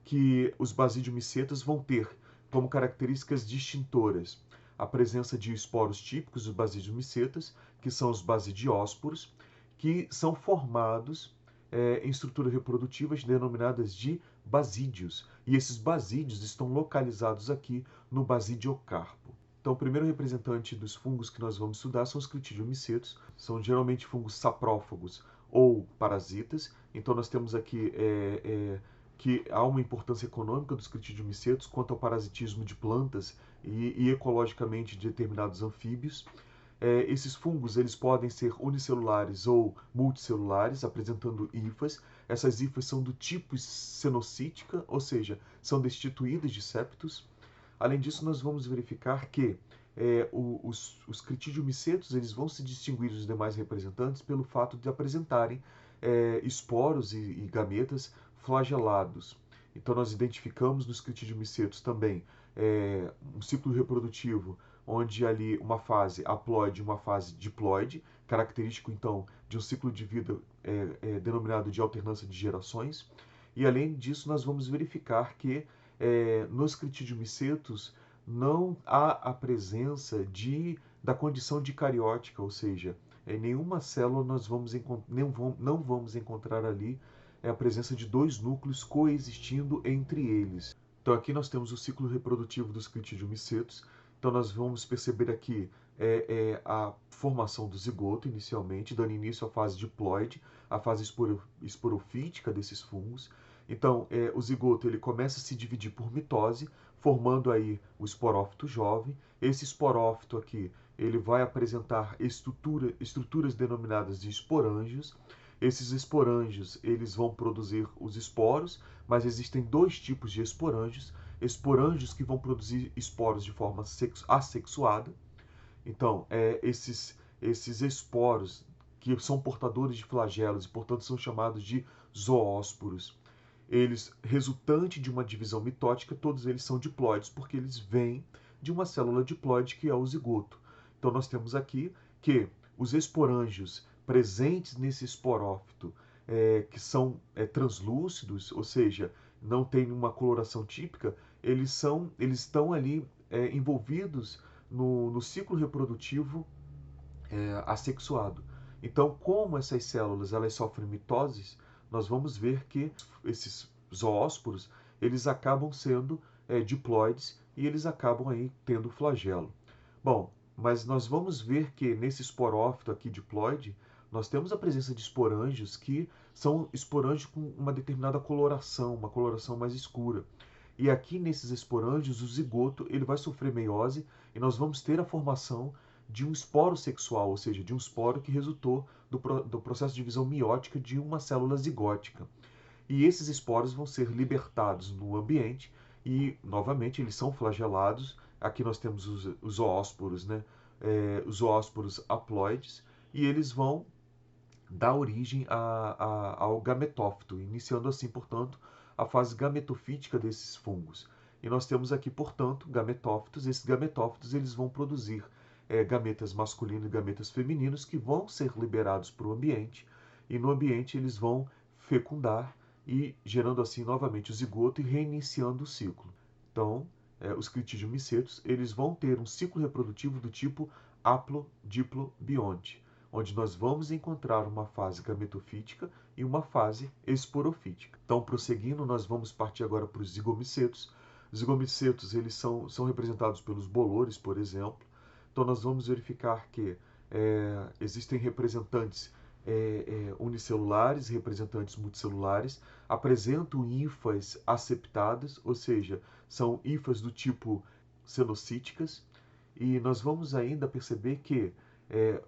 que os basidiomicetas vão ter como características distintoras a presença de esporos típicos dos basídeos micetas, que são os basidiósporos, que são formados em estruturas reprodutivas denominadas de basídeos. E esses basídeos estão localizados aqui no basidiocarpo. Então, o primeiro representante dos fungos que nós vamos estudar são os critidiomicetos. São geralmente fungos saprófagos ou parasitas. Então, nós temos aqui que há uma importância econômica dos critidiomicetos quanto ao parasitismo de plantas e ecologicamente de determinados anfíbios. Esses fungos eles podem ser unicelulares ou multicelulares, apresentando hifas. Essas hifas são do tipo cenocítica, ou seja, são destituídas de septos. Além disso, nós vamos verificar que os critidiomicetos eles vão se distinguir dos demais representantes pelo fato de apresentarem esporos e gametas flagelados. Então, nós identificamos nos critidiomicetos também um ciclo reprodutivo onde ali uma fase haploide e uma fase diploide, característico então de um ciclo de vida denominado de alternância de gerações. E além disso, nós vamos verificar que nos critidiomicetos não há a presença da condição dicariótica, ou seja, em nenhuma célula nós não vamos encontrar ali a presença de dois núcleos coexistindo entre eles. Então aqui nós temos o ciclo reprodutivo dos critidiomicetos. Então nós vamos perceber aqui a formação do zigoto inicialmente, dando início à fase diploide, a fase esporofítica desses fungos. Então o zigoto ele começa a se dividir por mitose, formando aí o esporófito jovem. Esse esporófito aqui ele vai apresentar estruturas denominadas de esporângios. Esses esporângios eles vão produzir os esporos, mas existem dois tipos de esporângios. Esporângios que vão produzir esporos de forma assexuada. Então, esses esporos que são portadores de flagelos e, portanto, são chamados de zoósporos, eles, resultante de uma divisão mitótica, todos eles são diploides, porque eles vêm de uma célula diploide que é o zigoto. Então, nós temos aqui que os esporângios presentes nesse esporófito, que são translúcidos, ou seja, não tem uma coloração típica, eles estão ali envolvidos no ciclo reprodutivo assexuado. Então, como essas células elas sofrem mitoses, nós vamos ver que esses zoósporos eles acabam sendo diploides e eles acabam aí tendo flagelo. Bom, mas nós vamos ver que nesse esporófito aqui diploide, nós temos a presença de esporângios que são esporângios com uma determinada coloração, uma coloração mais escura. E aqui nesses esporângios, o zigoto ele vai sofrer meiose e nós vamos ter a formação de um esporo sexual, ou seja, de um esporo que resultou do processo de divisão miótica de uma célula zigótica. E esses esporos vão ser libertados no ambiente e, novamente, eles são flagelados. Aqui nós temos os zoósporos, né? Os zoósporos haploides, e eles vão dar origem ao gametófito, iniciando assim, portanto, a fase gametofítica desses fungos. E nós temos aqui, portanto, gametófitos. Esses gametófitos eles vão produzir gametas masculinos e gametas femininos que vão ser liberados para o ambiente, e no ambiente eles vão fecundar e gerando assim novamente o zigoto e reiniciando o ciclo. Então, os critidiomicetos eles vão ter um ciclo reprodutivo do tipo haplo-diplo-bionte, onde nós vamos encontrar uma fase gametofítica e uma fase esporofítica. Então, prosseguindo, nós vamos partir agora para os zigomicetos. Os zigomicetos eles são representados pelos bolores, por exemplo. Então, nós vamos verificar que existem representantes unicelulares, representantes multicelulares, apresentam hifas aseptadas, ou seja, são hifas do tipo cenocíticas, e nós vamos ainda perceber que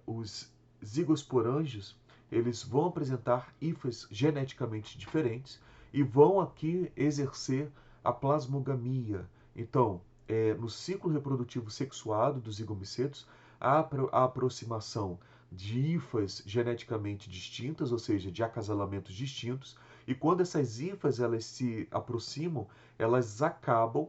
os zigosporângios eles vão apresentar hifas geneticamente diferentes e vão aqui exercer a plasmogamia. Então, no ciclo reprodutivo sexuado dos zigomicetos, há a aproximação de hifas geneticamente distintas, ou seja, de acasalamentos distintos, e quando essas hifas elas se aproximam, elas acabam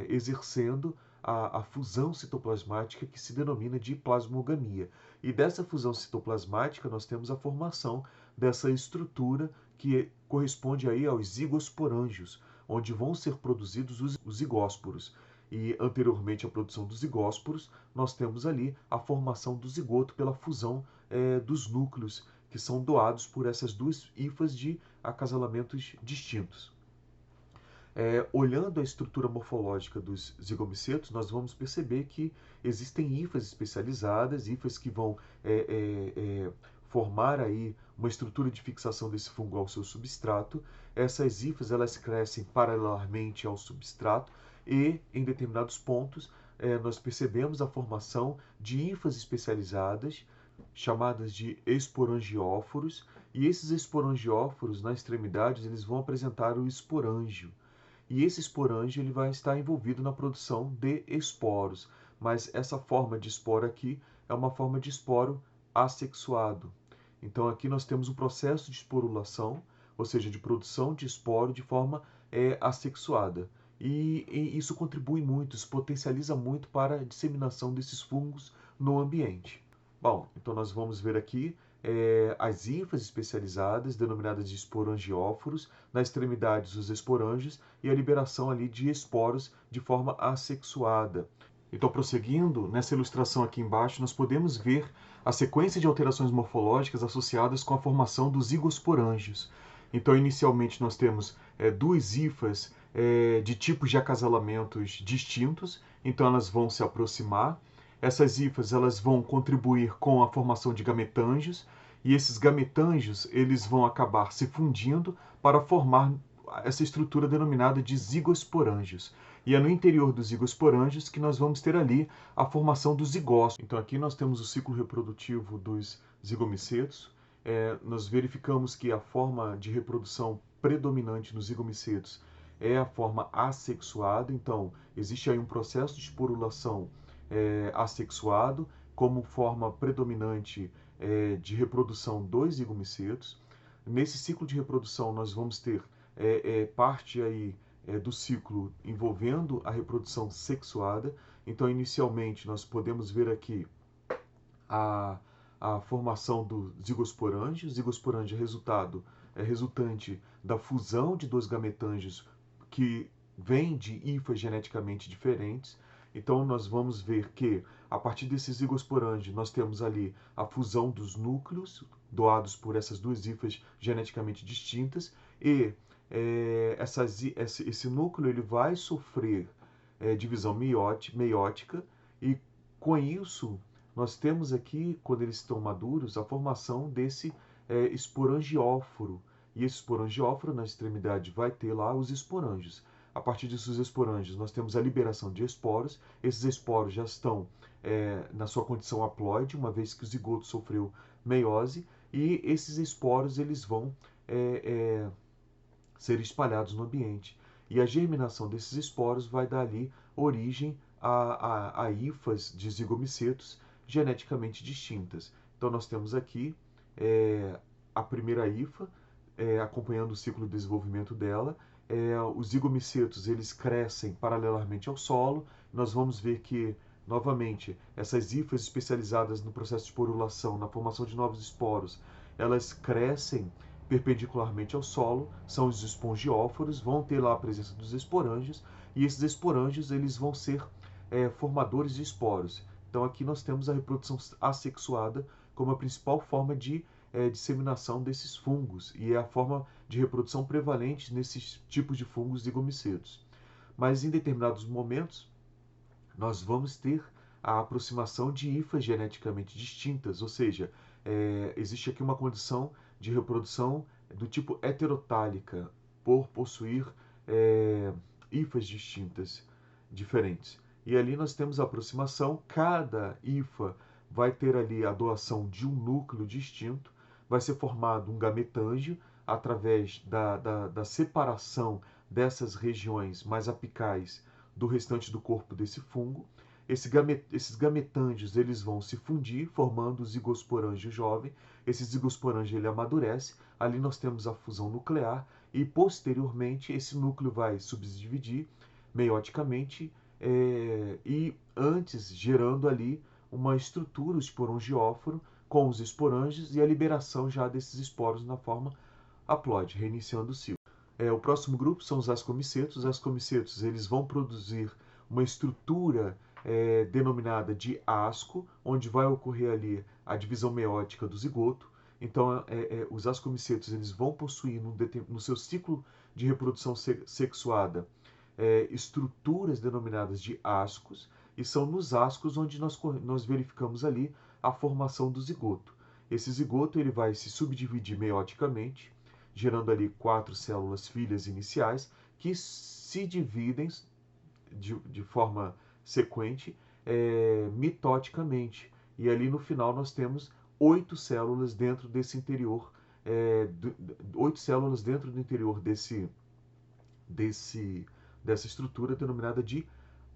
exercendo a fusão citoplasmática que se denomina de plasmogamia. E dessa fusão citoplasmática nós temos a formação dessa estrutura que corresponde aí aos zigosporângios, onde vão ser produzidos os zigósporos. e anteriormente à produção dos zigósporos, nós temos ali a formação do zigoto pela fusão dos núcleos que são doados por essas duas hifas de acasalamentos distintos. Olhando a estrutura morfológica dos zigomicetos, nós vamos perceber que existem hifas especializadas, hifas que vão formar aí uma estrutura de fixação desse fungo ao seu substrato. Essas hifas elas crescem paralelamente ao substrato e, em determinados pontos, nós percebemos a formação de hifas especializadas, chamadas de esporangióforos, e esses esporangióforos, nas extremidades, eles vão apresentar o esporângio. E esse esporângio ele vai estar envolvido na produção de esporos, mas essa forma de esporo aqui é uma forma de esporo assexuado. Então aqui nós temos um processo de esporulação, ou seja, de produção de esporo de forma assexuada. E isso contribui muito, isso potencializa muito para a disseminação desses fungos no ambiente. Bom, então nós vamos ver aqui as hifas especializadas, denominadas de esporangióforos, nas extremidades os esporângios e a liberação ali de esporos de forma assexuada. Então, prosseguindo, nessa ilustração aqui embaixo, nós podemos ver a sequência de alterações morfológicas associadas com a formação dos zigosporângios. Então, inicialmente, nós temos duas hifas de tipos de acasalamentos distintos, então elas vão se aproximar. Essas hifas elas vão contribuir com a formação de gametângios, e esses gametângios eles vão acabar se fundindo para formar essa estrutura denominada de zigosporângios. E é no interior dos zigosporângios que nós vamos ter ali a formação dos zigócitos. Então aqui nós temos o ciclo reprodutivo dos zigomicetos. Nós verificamos que a forma de reprodução predominante nos zigomicetos é a forma assexuada. Então existe aí um processo de esporulação assexuado como forma predominante de reprodução dos zigomicetos. Nesse ciclo de reprodução nós vamos ter parte aí do ciclo envolvendo a reprodução sexuada. Então inicialmente nós podemos ver aqui a formação do zigosporângio. O zigosporângio é resultante da fusão de dois gametângios que vêm de hifas geneticamente diferentes. Então nós vamos ver que a partir desse zigosporângio nós temos ali a fusão dos núcleos doados por essas duas hifas geneticamente distintas, e esse núcleo ele vai sofrer divisão meiótica, e com isso nós temos aqui, quando eles estão maduros, a formação desse esporangióforo. E esse esporangióforo, na extremidade, vai ter lá os esporângios. A partir desses esporângios, nós temos a liberação de esporos. Esses esporos já estão na sua condição haploide, uma vez que o zigoto sofreu meiose, e esses esporos eles vão ser espalhados no ambiente. E a germinação desses esporos vai dar ali origem a hifas de zigomicetos geneticamente distintas. Então nós temos aqui a primeira hifa, acompanhando o ciclo de desenvolvimento dela. Os zigomicetos eles crescem paralelamente ao solo. Nós vamos ver que, novamente, essas hifas especializadas no processo de esporulação, na formação de novos esporos, elas crescem perpendicularmente ao solo, são os espongióforos, vão ter lá a presença dos esporângios, e esses esporângios eles vão ser formadores de esporos. Então aqui nós temos a reprodução assexuada como a principal forma de disseminação desses fungos, e é a forma de reprodução prevalente nesses tipos de fungos zigomicetos. Mas em determinados momentos nós vamos ter a aproximação de hifas geneticamente distintas, ou seja, existe aqui uma condição de reprodução do tipo heterotálica, por possuir hifas distintas, diferentes. E ali nós temos a aproximação, cada hifa vai ter ali a doação de um núcleo distinto, vai ser formado um gametângio através da separação dessas regiões mais apicais do restante do corpo desse fungo. Esses gametângios eles vão se fundir, formando o zigosporângio jovem. Esse zigosporângio ele amadurece, ali nós temos a fusão nuclear, e posteriormente esse núcleo vai subdividir meioticamente, e antes gerando ali uma estrutura, o esporangióforo, com os esporângios e a liberação já desses esporos na forma haploide, reiniciando o ciclo. O próximo grupo são os ascomicetos. Os ascomicetos eles vão produzir uma estrutura denominada de asco, onde vai ocorrer ali a divisão meiótica do zigoto. Então, os ascomicetos eles vão possuir no seu ciclo de reprodução sexuada estruturas denominadas de ascos, e são nos ascos onde nós verificamos ali a formação do zigoto. Esse zigoto ele vai se subdividir meioticamente, gerando ali 4 células filhas iniciais que se dividem de forma sequente mitoticamente. E ali no final nós temos 8 células dentro desse interior, 8 células dentro do interior dessa estrutura denominada de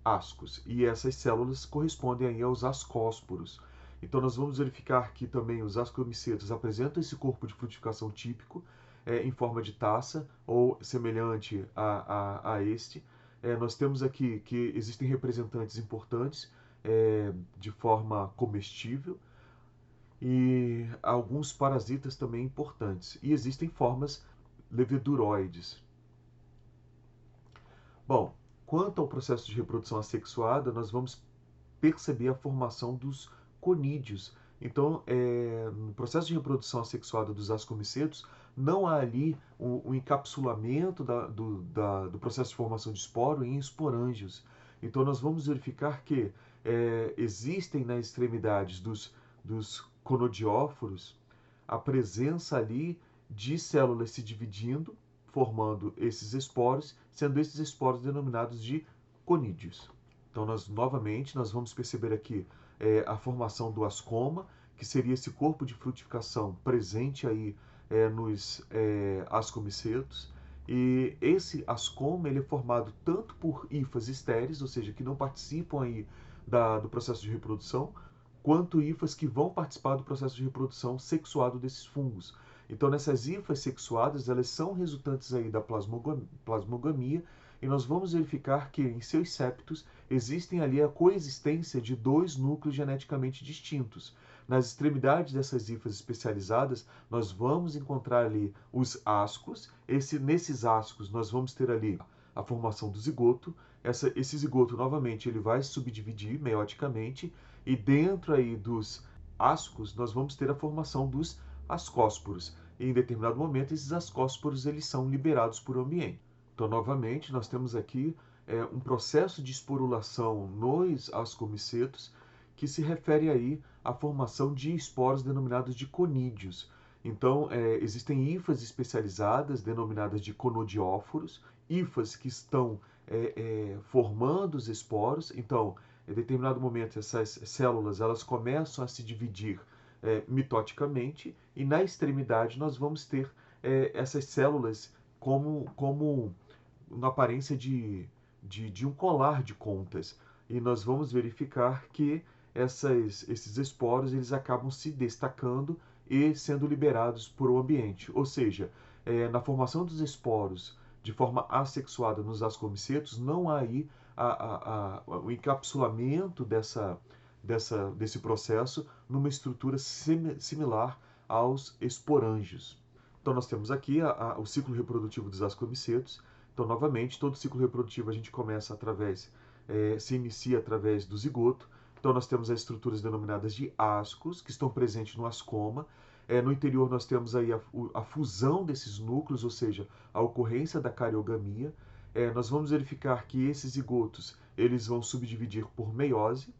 ascos. E essas células correspondem aí aos ascósporos. Então nós vamos verificar que também os ascomicetos apresentam esse corpo de frutificação típico em forma de taça ou semelhante a este. Nós temos aqui que existem representantes importantes de forma comestível e alguns parasitas também importantes. E existem formas leveduroides. Bom, quanto ao processo de reprodução assexuada, nós vamos perceber a formação dos conídeos. Então, no processo de reprodução assexuada dos ascomicetos, não há ali um encapsulamento do processo de formação de esporo em esporângios. Então, nós vamos verificar que existem nas extremidades dos conodióforos a presença ali de células se dividindo, formando esses esporos, sendo esses esporos denominados de conídeos. Então, novamente, nós vamos perceber aqui a formação do ascoma, que seria esse corpo de frutificação presente aí nos ascomicetos. E esse ascoma ele é formado tanto por hifas estéreis, ou seja, que não participam aí do processo de reprodução, quanto hifas que vão participar do processo de reprodução sexuado desses fungos. Então, nessas hifas sexuadas, elas são resultantes aí da plasmogamia, e nós vamos verificar que em seus septos existem ali a coexistência de 2 núcleos geneticamente distintos. Nas extremidades dessas hifas especializadas, nós vamos encontrar ali os ascos. Nesses ascos, nós vamos ter ali a formação do zigoto. Esse zigoto, novamente, ele vai se subdividir meioticamente, e dentro aí dos ascos, nós vamos ter a formação dos ascósporos. E em determinado momento, esses ascósporos eles são liberados por ambiente. Então, novamente, nós temos aqui um processo de esporulação nos ascomicetos que se refere aí à formação de esporos denominados de conídeos. Então, existem hifas especializadas denominadas de conodióforos, hifas que estão formando os esporos. Então, em determinado momento, essas células elas começam a se dividir mitoticamente, e na extremidade nós vamos ter essas células como na aparência de um colar de contas. E nós vamos verificar que esses esporos eles acabam se destacando e sendo liberados por o ambiente. Ou seja, na formação dos esporos de forma assexuada nos ascomicetos, não há aí o encapsulamento desse processo numa estrutura similar aos esporângios. Então, nós temos aqui o ciclo reprodutivo dos ascomicetos. Então, novamente, todo ciclo reprodutivo a gente começa se inicia através do zigoto. Então, nós temos as estruturas denominadas de ascos, que estão presentes no ascoma. No interior, nós temos aí a fusão desses núcleos, ou seja, a ocorrência da cariogamia. Nós vamos verificar que esses zigotos eles vão subdividir por meiose.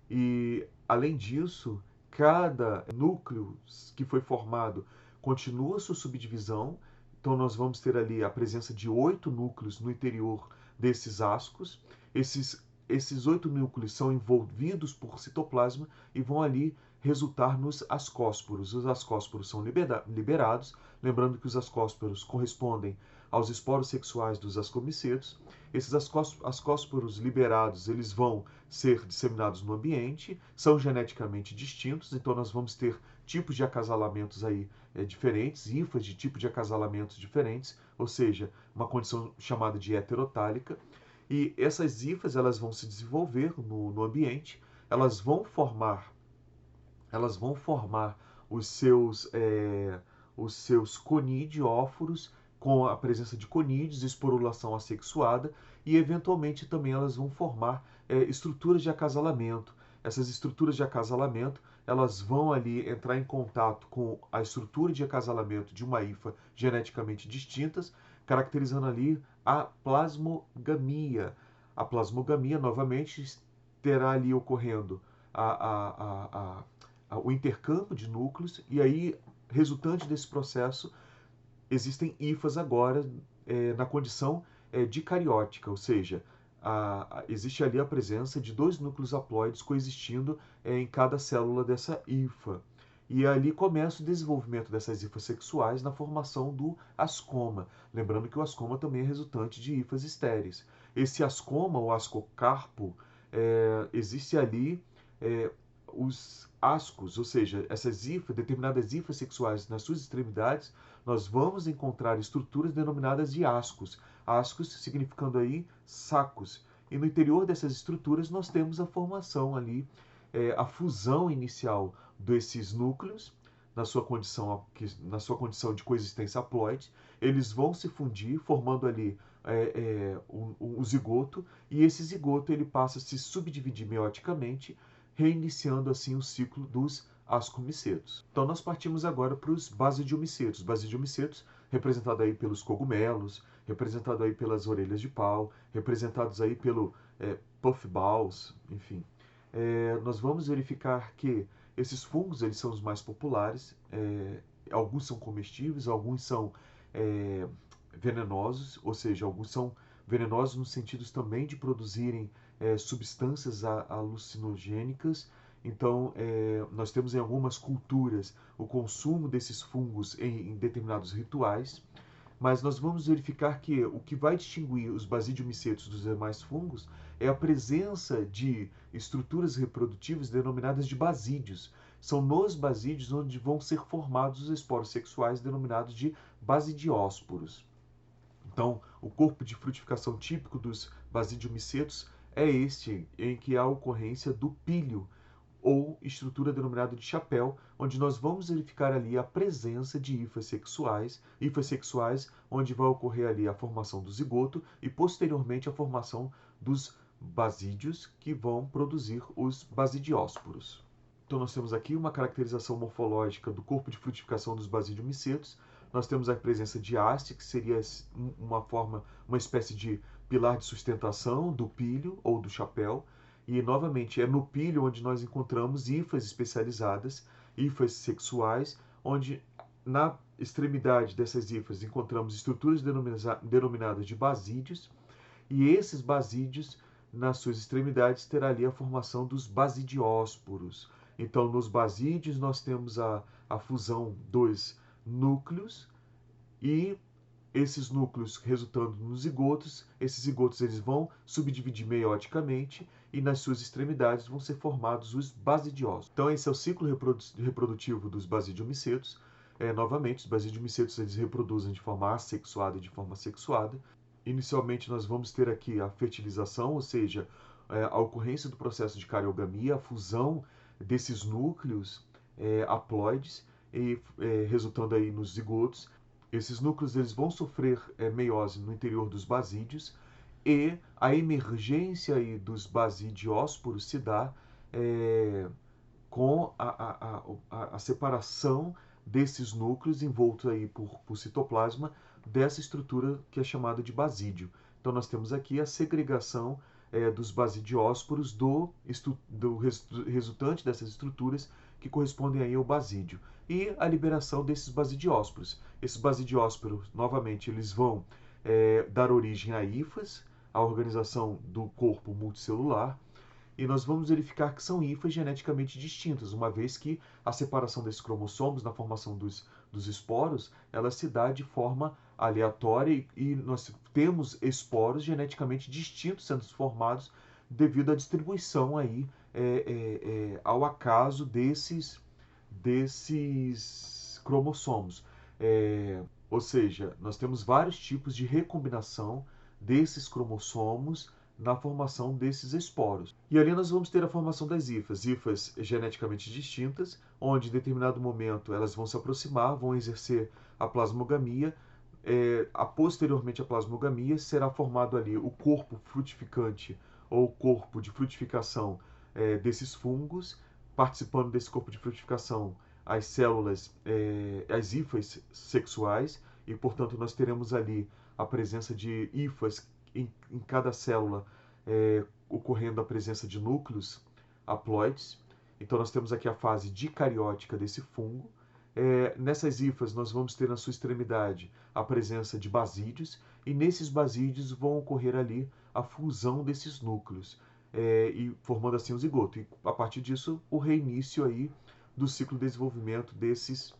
E, além disso, cada núcleo que foi formado continua sua subdivisão. Então, nós vamos ter ali a presença de 8 núcleos no interior desses ascos. Esses 8 núcleos são envolvidos por citoplasma e vão ali resultar nos ascósporos. Os ascósporos são liberados, lembrando que os ascósporos correspondem aos esporos sexuais dos ascomicetos. Esses ascósporos liberados eles vão ser disseminados no ambiente, são geneticamente distintos, então nós vamos ter tipos de acasalamentos aí diferentes, hifas de tipo de acasalamentos diferentes, ou seja, uma condição chamada de heterotálica. E essas hifas elas vão se desenvolver no ambiente, elas vão formar os seus conidióforos com a presença de conídeos, esporulação assexuada, e eventualmente também elas vão formar estruturas de acasalamento. Essas estruturas de acasalamento, elas vão ali entrar em contato com a estrutura de acasalamento de uma hifa geneticamente distintas, caracterizando ali a plasmogamia. A plasmogamia, novamente, terá ali ocorrendo o intercâmbio de núcleos, e aí, resultante desse processo, existem hifas agora na condição dicariótica, ou seja, existe ali a presença de dois núcleos haploides coexistindo em cada célula dessa hifa. E ali começa o desenvolvimento dessas hifas sexuais na formação do ascoma. Lembrando que o ascoma também é resultante de hifas estéreis. Esse ascoma, ou ascocarpo, existe ali os ascos, ou seja, essas hifas, determinadas hifas sexuais nas suas extremidades, nós vamos encontrar estruturas denominadas de ascos. Ascos significando aí sacos. E no interior dessas estruturas nós temos a formação ali, a fusão inicial desses núcleos, na sua condição de coexistência haploide. Eles vão se fundir, formando ali um zigoto, e esse zigoto ele passa a se subdividir meioticamente, reiniciando assim o ciclo dos ascomicetos. Então nós partimos agora para os basidiomicetos. Basidiomicetos, representado aí pelos cogumelos, representado aí pelas orelhas de pau, representados aí pelo puffballs, enfim. Nós vamos verificar que esses fungos eles são os mais populares, alguns são comestíveis, alguns são venenosos, ou seja, alguns são venenosos no sentido também de produzirem substâncias alucinogênicas. Então, nós temos em algumas culturas o consumo desses fungos em determinados rituais, mas nós vamos verificar que o que vai distinguir os basidiomicetos dos demais fungos é a presença de estruturas reprodutivas denominadas de basídeos. São nos basídeos onde vão ser formados os esporos sexuais denominados de basidiósporos. Então, o corpo de frutificação típico dos basidiomicetos é este, em que há a ocorrência do pílio, ou estrutura denominada de chapéu, onde nós vamos verificar ali a presença de hifas sexuais onde vai ocorrer ali a formação do zigoto e posteriormente a formação dos basídeos, que vão produzir os basidiósporos. Então nós temos aqui uma caracterização morfológica do corpo de frutificação dos basidiomicetos. Nós temos a presença de haste, que seria uma espécie de pilar de sustentação do pílio ou do chapéu. E, novamente, é no pílio onde nós encontramos hifas especializadas, hifas sexuais, onde na extremidade dessas hifas encontramos estruturas denominadas de basídeos, e esses basídeos, nas suas extremidades, terá ali a formação dos basidiósporos. Então, nos basídeos, nós temos a fusão dos núcleos, e esses núcleos resultando nos zigotos, esses zigotos eles vão subdividir meioticamente e nas suas extremidades vão ser formados os basidiósporos. Então esse é o ciclo reprodutivo dos basidiomicetos. Novamente, os basidiomicetos eles reproduzem de forma assexuada e de forma sexuada. Inicialmente nós vamos ter aqui a fertilização, ou seja, a ocorrência do processo de cariogamia, a fusão desses núcleos haploides, e resultando aí nos zigotos. Esses núcleos eles vão sofrer meiose no interior dos basídeos, e a emergência aí dos basidiósporos se dá com a separação desses núcleos envoltos aí por citoplasma dessa estrutura que é chamada de basídio. Então nós temos aqui a segregação dos basidiósporos do resultante dessas estruturas que correspondem aí ao basídio, e a liberação desses basidiósporos. Esses basidiósporos, novamente, eles vão dar origem a hifas, a organização do corpo multicelular, e nós vamos verificar que são hifas geneticamente distintas, uma vez que a separação desses cromossomos na formação dos esporos, ela se dá de forma aleatória, e nós temos esporos geneticamente distintos sendo formados devido à distribuição aí, ao acaso desses cromossomos. Ou seja, nós temos vários tipos de recombinação desses cromossomos na formação desses esporos. E ali nós vamos ter a formação das hifas geneticamente distintas, onde em determinado momento elas vão se aproximar, vão exercer a plasmogamia, Posteriormente à plasmogamia, será formado ali o corpo frutificante ou corpo de frutificação desses fungos. Participando desse corpo de frutificação, as células, as hifas sexuais, e portanto nós teremos ali a presença de hifas em cada célula, ocorrendo a presença de núcleos haploides. Então nós temos aqui a fase dicariótica desse fungo. Nessas hifas nós vamos ter na sua extremidade a presença de basídeos, e nesses basídeos vão ocorrer ali a fusão desses núcleos, e formando assim o zigoto. E a partir disso, o reinício aí do ciclo de desenvolvimento desses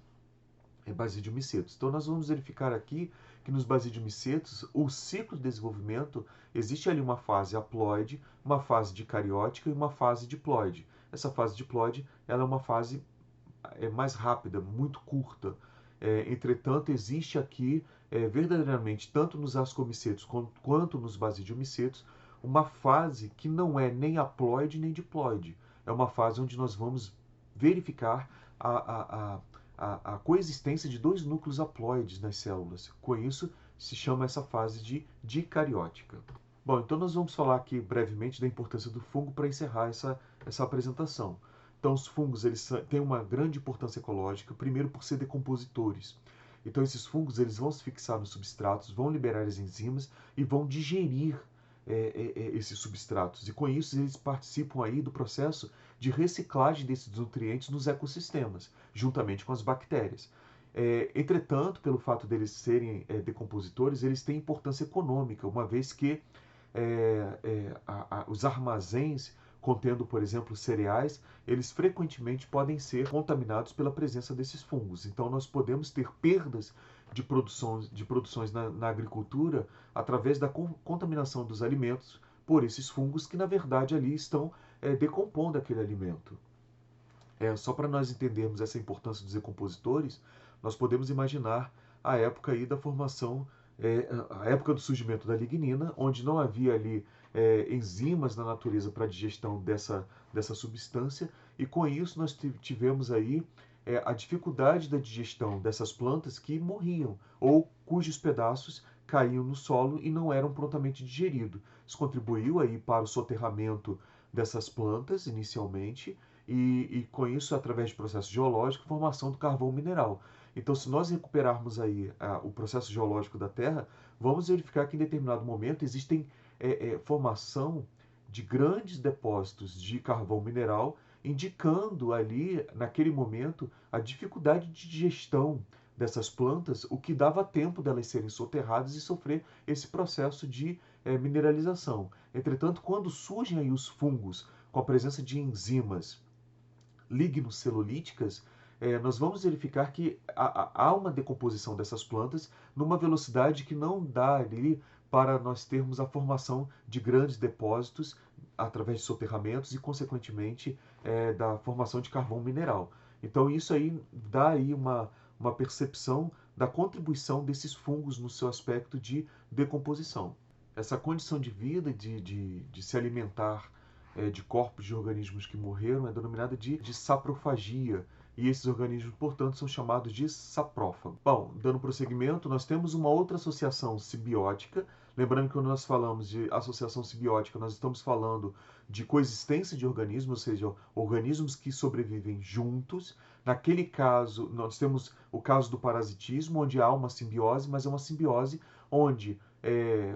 basidiomicetos. Então nós vamos verificar aqui que nos basidiomicetos, o ciclo de desenvolvimento, existe ali uma fase haploide, uma fase dicariótica e uma fase diploide. Essa fase diploide, ela é uma fase mais rápida, muito curta. Entretanto, existe aqui, verdadeiramente, tanto nos ascomicetos quanto nos basidiomicetos, uma fase que não é nem haploide nem diploide. É uma fase onde nós vamos verificar a coexistência de dois núcleos haploides nas células. Com isso, se chama essa fase de dicariótica. Bom, então nós vamos falar aqui brevemente da importância do fungo para encerrar essa apresentação. Então, os fungos eles têm uma grande importância ecológica, primeiro por ser decompositores. Então, esses fungos eles vão se fixar nos substratos, vão liberar as enzimas e vão digerir esses substratos. E com isso, eles participam aí do processo de reciclagem desses nutrientes nos ecossistemas, juntamente com as bactérias. Entretanto, pelo fato deles serem decompositores, eles têm importância econômica, uma vez que os armazéns contendo, por exemplo, cereais, eles frequentemente podem ser contaminados pela presença desses fungos. Então, nós podemos ter perdas de produções na agricultura através da contaminação dos alimentos por esses fungos que, na verdade, ali estão decompondo aquele alimento. Só para nós entendermos essa importância dos decompositores, nós podemos imaginar a época aí da formação, a época do surgimento da lignina, onde não havia ali enzimas na natureza para a digestão dessa substância, e com isso nós tivemos aí a dificuldade da digestão dessas plantas que morriam, ou cujos pedaços caíam no solo e não eram prontamente digeridos. Isso contribuiu aí para o soterramento dessas plantas inicialmente, e com isso, através de processo geológico, formação do carvão mineral. Então, se nós recuperarmos aí o processo geológico da Terra, vamos verificar que em determinado momento existem formação de grandes depósitos de carvão mineral, indicando ali, naquele momento, a dificuldade de digestão dessas plantas, o que dava tempo delas serem soterradas e sofrer esse processo de mineralização. Entretanto, quando surgem aí os fungos com a presença de enzimas lignocelulíticas, nós vamos verificar que há uma decomposição dessas plantas numa velocidade que não dá ali para nós termos a formação de grandes depósitos através de soterramentos e, consequentemente, da formação de carvão mineral. Então, isso aí dá aí uma percepção da contribuição desses fungos no seu aspecto de decomposição. Essa condição de vida, de se alimentar de corpos de organismos que morreram, é denominada de saprofagia. E esses organismos, portanto, são chamados de saprófagos. Bom, dando prosseguimento, nós temos uma outra associação simbiótica. Lembrando que quando nós falamos de associação simbiótica, nós estamos falando de coexistência de organismos, ou seja, organismos que sobrevivem juntos. Naquele caso, nós temos o caso do parasitismo, onde há uma simbiose, mas é uma simbiose onde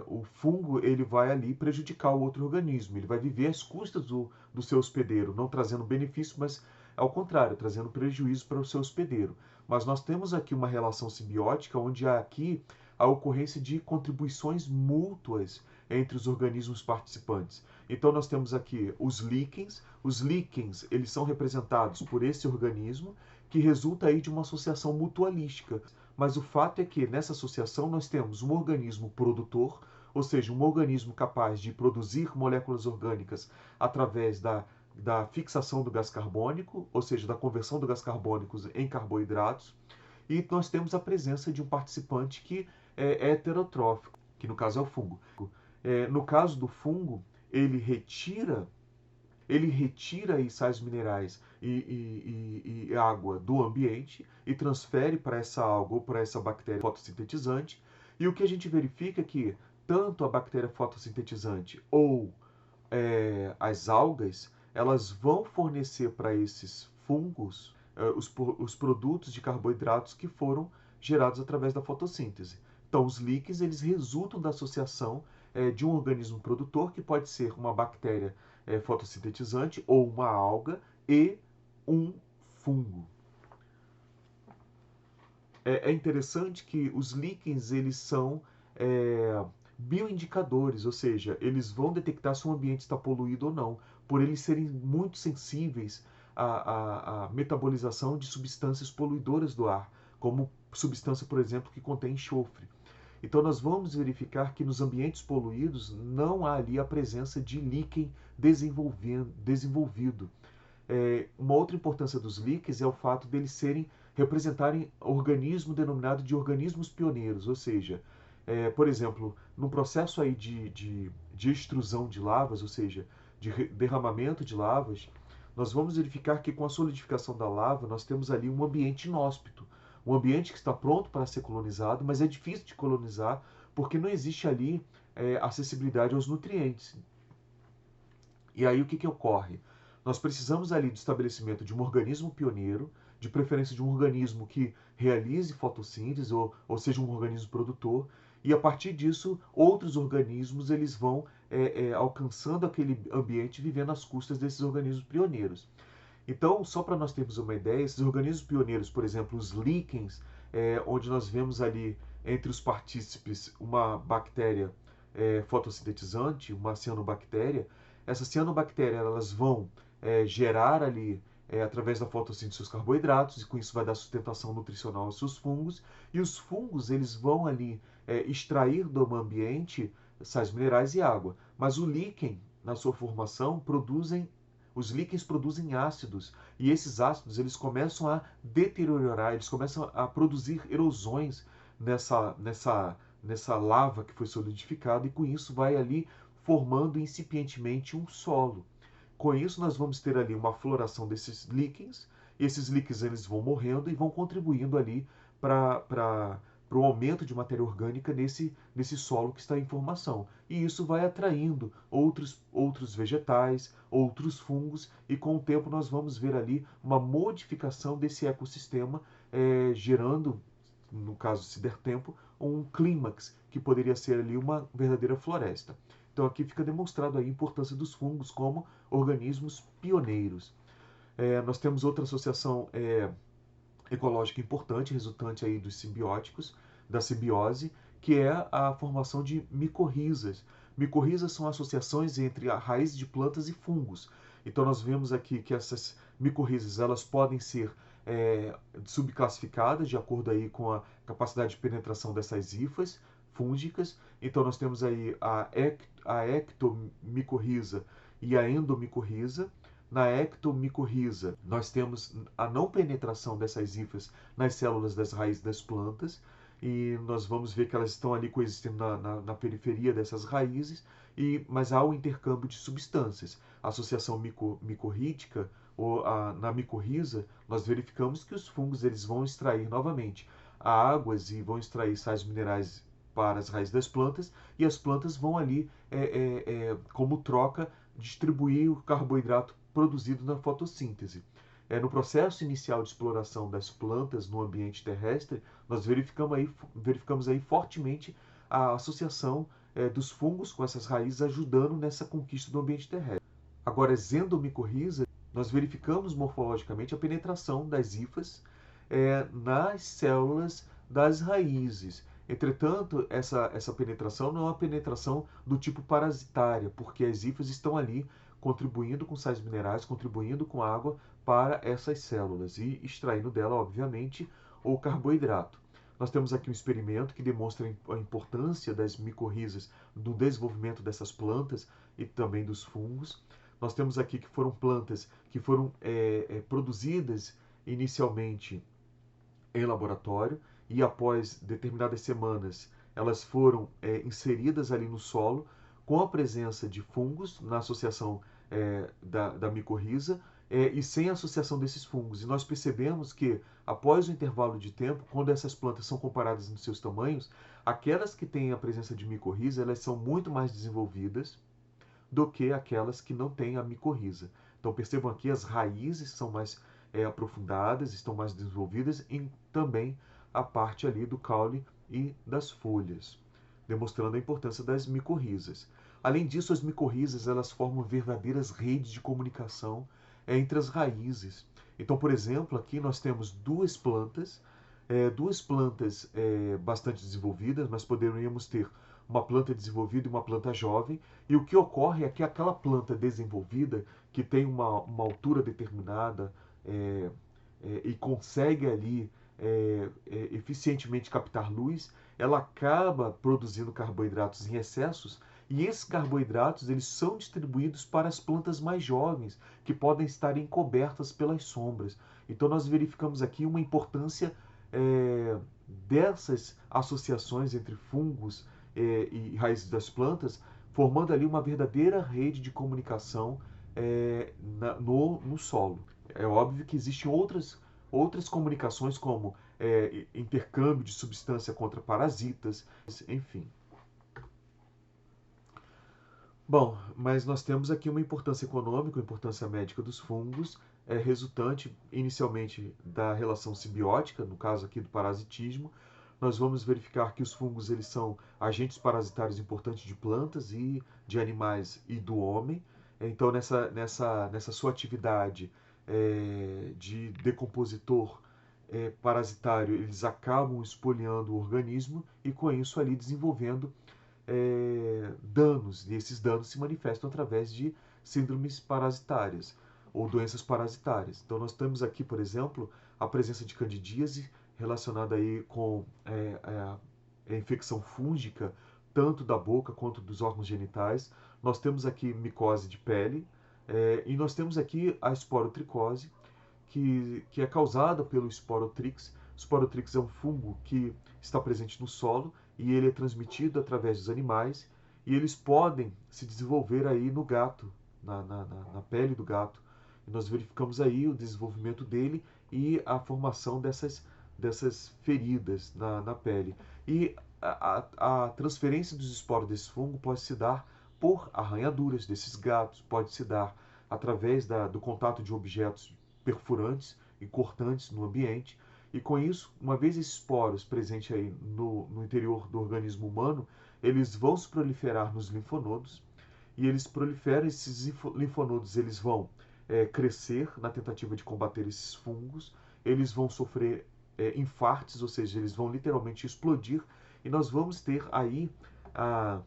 o fungo ele vai ali prejudicar o outro organismo, ele vai viver às custas do seu hospedeiro, não trazendo benefício, mas ao contrário, trazendo prejuízo para o seu hospedeiro. Mas nós temos aqui uma relação simbiótica onde há aqui a ocorrência de contribuições mútuas entre os organismos participantes. Então nós temos aqui os líquens. Os líquens, eles são representados por esse organismo que resulta aí de uma associação mutualística. Mas o fato é que nessa associação nós temos um organismo produtor, ou seja, um organismo capaz de produzir moléculas orgânicas através da fixação do gás carbônico, ou seja, da conversão do gás carbônico em carboidratos, e nós temos a presença de um participante que é heterotrófico, que no caso é o fungo. No caso do fungo, ele retira aí sais minerais e água do ambiente e transfere para essa alga ou para essa bactéria fotossintetizante, E o que a gente verifica é que tanto a bactéria fotossintetizante ou as algas, elas vão fornecer para esses fungos os produtos de carboidratos que foram gerados através da fotossíntese. Então, os líquens, eles resultam da associação de um organismo produtor, que pode ser uma bactéria fotossintetizante ou uma alga, e um fungo. É interessante que os líquens, eles são bioindicadores, ou seja, eles vão detectar se o ambiente está poluído ou não, por eles serem muito sensíveis à metabolização de substâncias poluidoras do ar, como substância, por exemplo, que contém enxofre. Então, nós vamos verificar que nos ambientes poluídos não há ali a presença de líquen desenvolvido. Uma outra importância dos líquens é o fato deles representarem organismo denominado de organismos pioneiros, ou seja, por exemplo, no processo aí de extrusão de lavas, ou seja, de derramamento de lavas, nós vamos verificar que com a solidificação da lava nós temos ali um ambiente inóspito, um ambiente que está pronto para ser colonizado, mas é difícil de colonizar porque não existe ali acessibilidade aos nutrientes. E aí o que ocorre? Nós precisamos ali do estabelecimento de um organismo pioneiro, de preferência de um organismo que realize fotossíntese, ou seja, um organismo produtor, e a partir disso, outros organismos eles vão alcançando aquele ambiente, vivendo às custas desses organismos pioneiros. Então, só para nós termos uma ideia, esses organismos pioneiros, por exemplo, os líquens, onde nós vemos ali entre os partícipes uma bactéria fotossintetizante, uma cianobactéria. Essas cianobactérias elas vão gerar ali, através da fotossíntese, seus carboidratos, e com isso vai dar sustentação nutricional aos seus fungos. E os fungos eles vão ali extrair do ambiente sais minerais e água. Mas o líquen, na sua formação, os líquens produzem ácidos, e esses ácidos eles começam a deteriorar, eles começam a produzir erosões nessa lava que foi solidificada, e com isso vai ali formando incipientemente um solo. Com isso nós vamos ter ali uma floração desses líquens, e esses líquens eles vão morrendo e vão contribuindo ali para o aumento de matéria orgânica nesse solo que está em formação. E isso vai atraindo outros vegetais, outros fungos, e com o tempo nós vamos ver ali uma modificação desse ecossistema, gerando, no caso se der tempo, um clímax, que poderia ser ali uma verdadeira floresta. Então aqui fica demonstrado a importância dos fungos como organismos pioneiros. Nós temos outra associação ecológica importante, resultante aí dos simbióticos, da simbiose, que é a formação de micorrizas. Micorrizas são associações entre a raiz de plantas e fungos. Então nós vemos aqui que essas micorrizas elas podem ser subclassificadas de acordo aí com a capacidade de penetração dessas hifas fúngicas. Então nós temos aí a ectomicorriza e a endomicorriza. Na ectomicorriza, nós temos a não penetração dessas hifas nas células das raízes das plantas, e nós vamos ver que elas estão ali coexistindo na periferia dessas raízes, mas há o intercâmbio de substâncias. A associação micorrítica, na micorriza, nós verificamos que os fungos eles vão extrair novamente águas e vão extrair sais minerais para as raízes das plantas, e as plantas vão ali, como troca, distribuir o carboidrato produzido na fotossíntese. No processo inicial de exploração das plantas no ambiente terrestre, nós verificamos aí fortemente a associação dos fungos com essas raízes, ajudando nessa conquista do ambiente terrestre. Agora, as endomicorrizas, nós verificamos morfologicamente a penetração das hifas nas células das raízes. Entretanto, essa penetração não é uma penetração do tipo parasitária, porque as hifas estão ali contribuindo com sais minerais, contribuindo com água para essas células e extraindo dela, obviamente, o carboidrato. Nós temos aqui um experimento que demonstra a importância das micorrizas no desenvolvimento dessas plantas e também dos fungos. Nós temos aqui que foram plantas que foram produzidas inicialmente em laboratório, e após determinadas semanas elas foram inseridas ali no solo com a presença de fungos na associação da micorriza, e sem a associação desses fungos. E nós percebemos que, após o intervalo de tempo, quando essas plantas são comparadas nos seus tamanhos, aquelas que têm a presença de micorriza, elas são muito mais desenvolvidas do que aquelas que não têm a micorriza. Então percebam aqui, as raízes são mais aprofundadas, estão mais desenvolvidas, e também a parte ali do caule e das folhas, demonstrando a importância das micorrizas. Além disso, as micorrizas elas formam verdadeiras redes de comunicação entre as raízes. Então, por exemplo, aqui nós temos duas plantas bastante desenvolvidas, mas poderíamos ter uma planta desenvolvida e uma planta jovem, e o que ocorre é que aquela planta desenvolvida, que tem uma altura determinada e consegue ali eficientemente captar luz, ela acaba produzindo carboidratos em excessos, e esses carboidratos eles são distribuídos para as plantas mais jovens, que podem estar encobertas pelas sombras. Então nós verificamos aqui uma importância dessas associações entre fungos e raízes das plantas, formando ali uma verdadeira rede de comunicação no solo. É óbvio que existem outras comunicações, como intercâmbio de substância contra parasitas, enfim. Bom, mas nós temos aqui uma importância econômica, uma importância médica dos fungos, resultante inicialmente da relação simbiótica, no caso aqui do parasitismo. Nós vamos verificar que os fungos eles são agentes parasitários importantes de plantas e de animais e do homem. Então, nessa sua atividade de decompositor parasitário, eles acabam espoliando o organismo e, com isso, ali desenvolvendo danos, e esses danos se manifestam através de síndromes parasitárias ou doenças parasitárias. Então nós temos aqui, por exemplo, a presença de candidíase relacionada aí com a infecção fúngica, tanto da boca quanto dos órgãos genitais. Nós temos aqui micose de pele, e nós temos aqui a esporotricose, que é causada pelo Sporotrix. O Sporotrix é um fungo que está presente no solo e ele é transmitido através dos animais, e eles podem se desenvolver aí no gato, na pele do gato. E nós verificamos aí o desenvolvimento dele e a formação dessas feridas na pele. E a transferência dos esporos desse fungo pode se dar por arranhaduras desses gatos, pode se dar através do contato de objetos perfurantes e cortantes no ambiente. E com isso, uma vez esses poros presentes aí no interior do organismo humano, eles vão se proliferar nos linfonodos, e eles proliferam, esses linfonodos eles vão crescer na tentativa de combater esses fungos, eles vão sofrer infartos, ou seja, eles vão literalmente explodir, e nós vamos ter aí a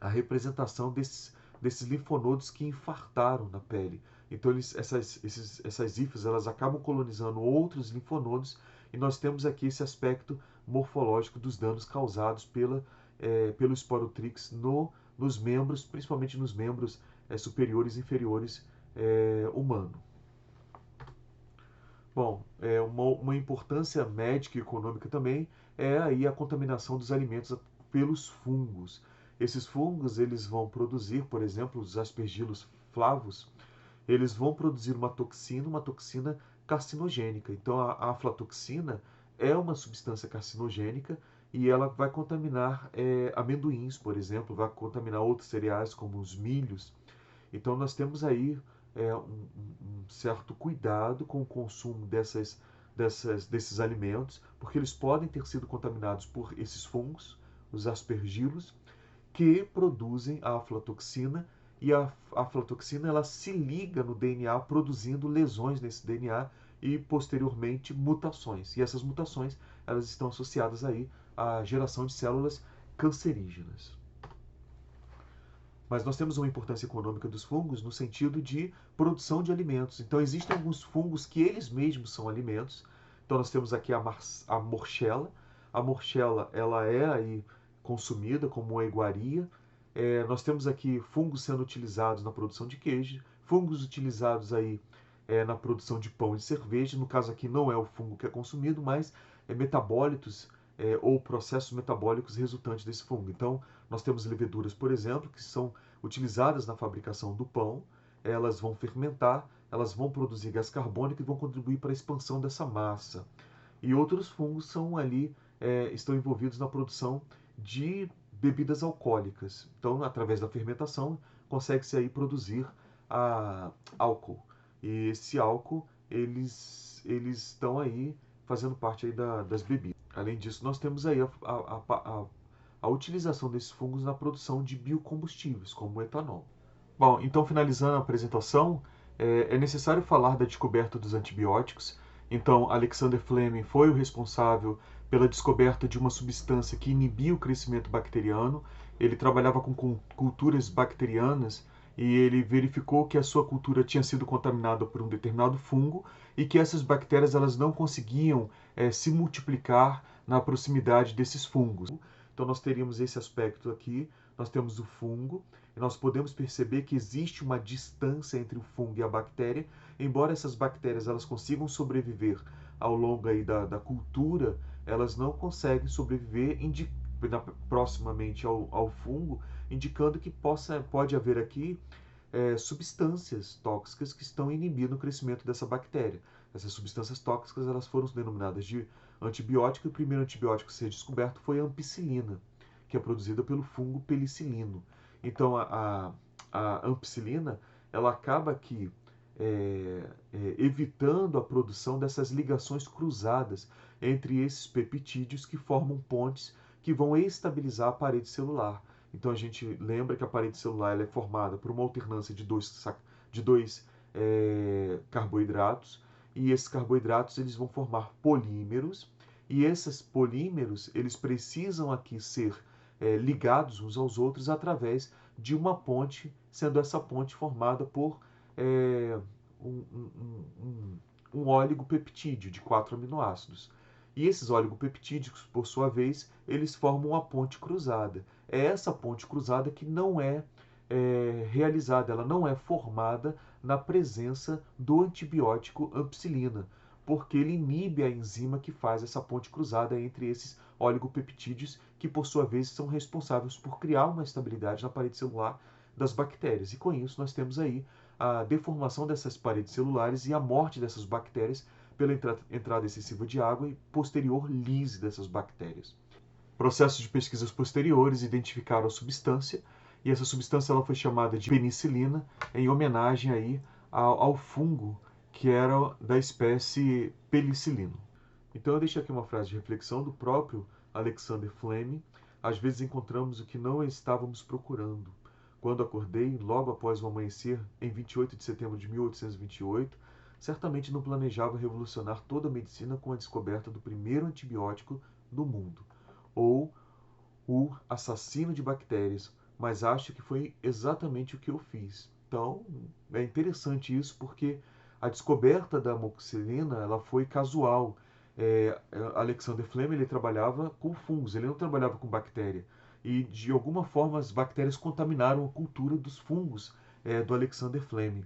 representação desses linfonodos que infartaram na pele. Então essas hifas elas acabam colonizando outros linfonodos, e nós temos aqui esse aspecto morfológico dos danos causados pelo Sporotrix nos membros, principalmente nos membros superiores e inferiores humano. Bom, uma importância médica e econômica também é aí a contaminação dos alimentos pelos fungos. Esses fungos eles vão produzir, por exemplo, os aspergillus flavus, eles vão produzir uma toxina carcinogênica. Então a aflatoxina é uma substância carcinogênica, e ela vai contaminar amendoins, por exemplo, vai contaminar outros cereais como os milhos. Então nós temos aí um certo cuidado com o consumo desses alimentos, porque eles podem ter sido contaminados por esses fungos, os aspergillus, que produzem a aflatoxina, e a aflatoxina ela se liga no DNA, produzindo lesões nesse DNA e posteriormente mutações. E essas mutações elas estão associadas aí à geração de células cancerígenas. Mas nós temos uma importância econômica dos fungos no sentido de produção de alimentos. Então existem alguns fungos que eles mesmos são alimentos. Então nós temos aqui a morchela. A morchela ela é aí consumida como uma iguaria. Nós temos aqui fungos sendo utilizados na produção de queijo, fungos utilizados aí na produção de pão e de cerveja. No caso aqui não é o fungo que é consumido, mas metabólitos ou processos metabólicos resultantes desse fungo. Então, nós temos leveduras, por exemplo, que são utilizadas na fabricação do pão, elas vão fermentar, elas vão produzir gás carbônico e vão contribuir para a expansão dessa massa. E outros fungos são ali, estão envolvidos na produção de bebidas alcoólicas. Então, através da fermentação, consegue-se aí produzir álcool. E esse álcool, eles estão aí fazendo parte aí das bebidas. Além disso, nós temos aí a utilização desses fungos na produção de biocombustíveis, como o etanol. Bom, então finalizando a apresentação, é necessário falar da descoberta dos antibióticos. Então, Alexander Fleming foi o responsável pela descoberta de uma substância que inibia o crescimento bacteriano. Ele trabalhava com culturas bacterianas e ele verificou que a sua cultura tinha sido contaminada por um determinado fungo e que essas bactérias elas não conseguiam se multiplicar na proximidade desses fungos. Então, nós teríamos esse aspecto aqui. Nós temos o fungo, e nós podemos perceber que existe uma distância entre o fungo e a bactéria, embora essas bactérias elas consigam sobreviver ao longo aí da cultura, elas não conseguem sobreviver proximamente ao fungo, indicando que pode haver aqui substâncias tóxicas que estão inibindo o crescimento dessa bactéria. Essas substâncias tóxicas elas foram denominadas de antibiótico, e o primeiro antibiótico a ser descoberto foi a ampicilina, que é produzida pelo fungo penicilino. Então, a ampicilina ela acaba aqui evitando a produção dessas ligações cruzadas entre esses peptídeos que formam pontes que vão estabilizar a parede celular. Então, a gente lembra que a parede celular ela é formada por uma alternância de dois carboidratos, e esses carboidratos eles vão formar polímeros, e esses polímeros eles precisam aqui ser ligados uns aos outros através de uma ponte, sendo essa ponte formada por um oligopeptídeo de 4 aminoácidos. E esses oligopeptídeos, por sua vez, eles formam uma ponte cruzada. É essa ponte cruzada que não é realizada, ela não é formada na presença do antibiótico ampicilina, porque ele inibe a enzima que faz essa ponte cruzada entre esses oligopeptídeos, que por sua vez são responsáveis por criar uma estabilidade na parede celular das bactérias. E com isso nós temos aí a deformação dessas paredes celulares e a morte dessas bactérias pela entrada excessiva de água e posterior lise dessas bactérias. Processos de pesquisas posteriores identificaram a substância, e essa substância ela foi chamada de penicilina, em homenagem aí ao fungo que era da espécie Penicillium. Então eu deixo aqui uma frase de reflexão do próprio Alexander Fleming. Às vezes encontramos o que não estávamos procurando. Quando acordei, logo após o amanhecer, em 28 de setembro de 1828, certamente não planejava revolucionar toda a medicina com a descoberta do primeiro antibiótico do mundo, ou o assassino de bactérias, mas acho que foi exatamente o que eu fiz. Então, é interessante isso porque a descoberta da amoxicilina ela foi casual. Alexander Fleming ele trabalhava com fungos, ele não trabalhava com bactéria. E de alguma forma as bactérias contaminaram a cultura dos fungos do Alexander Fleming.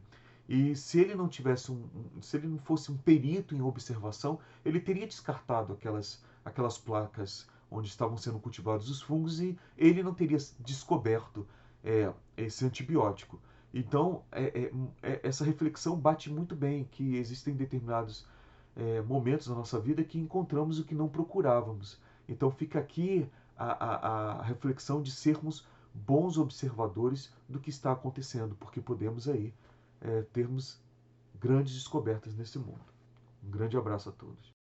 E se ele não tivesse se ele não fosse um perito em observação, ele teria descartado aquelas placas onde estavam sendo cultivados os fungos e ele não teria descoberto esse antibiótico. Então, essa reflexão bate muito bem que existem determinados momentos na nossa vida que encontramos o que não procurávamos. Então, fica aqui a reflexão de sermos bons observadores do que está acontecendo, porque podemos aí termos grandes descobertas nesse mundo. Um grande abraço a todos.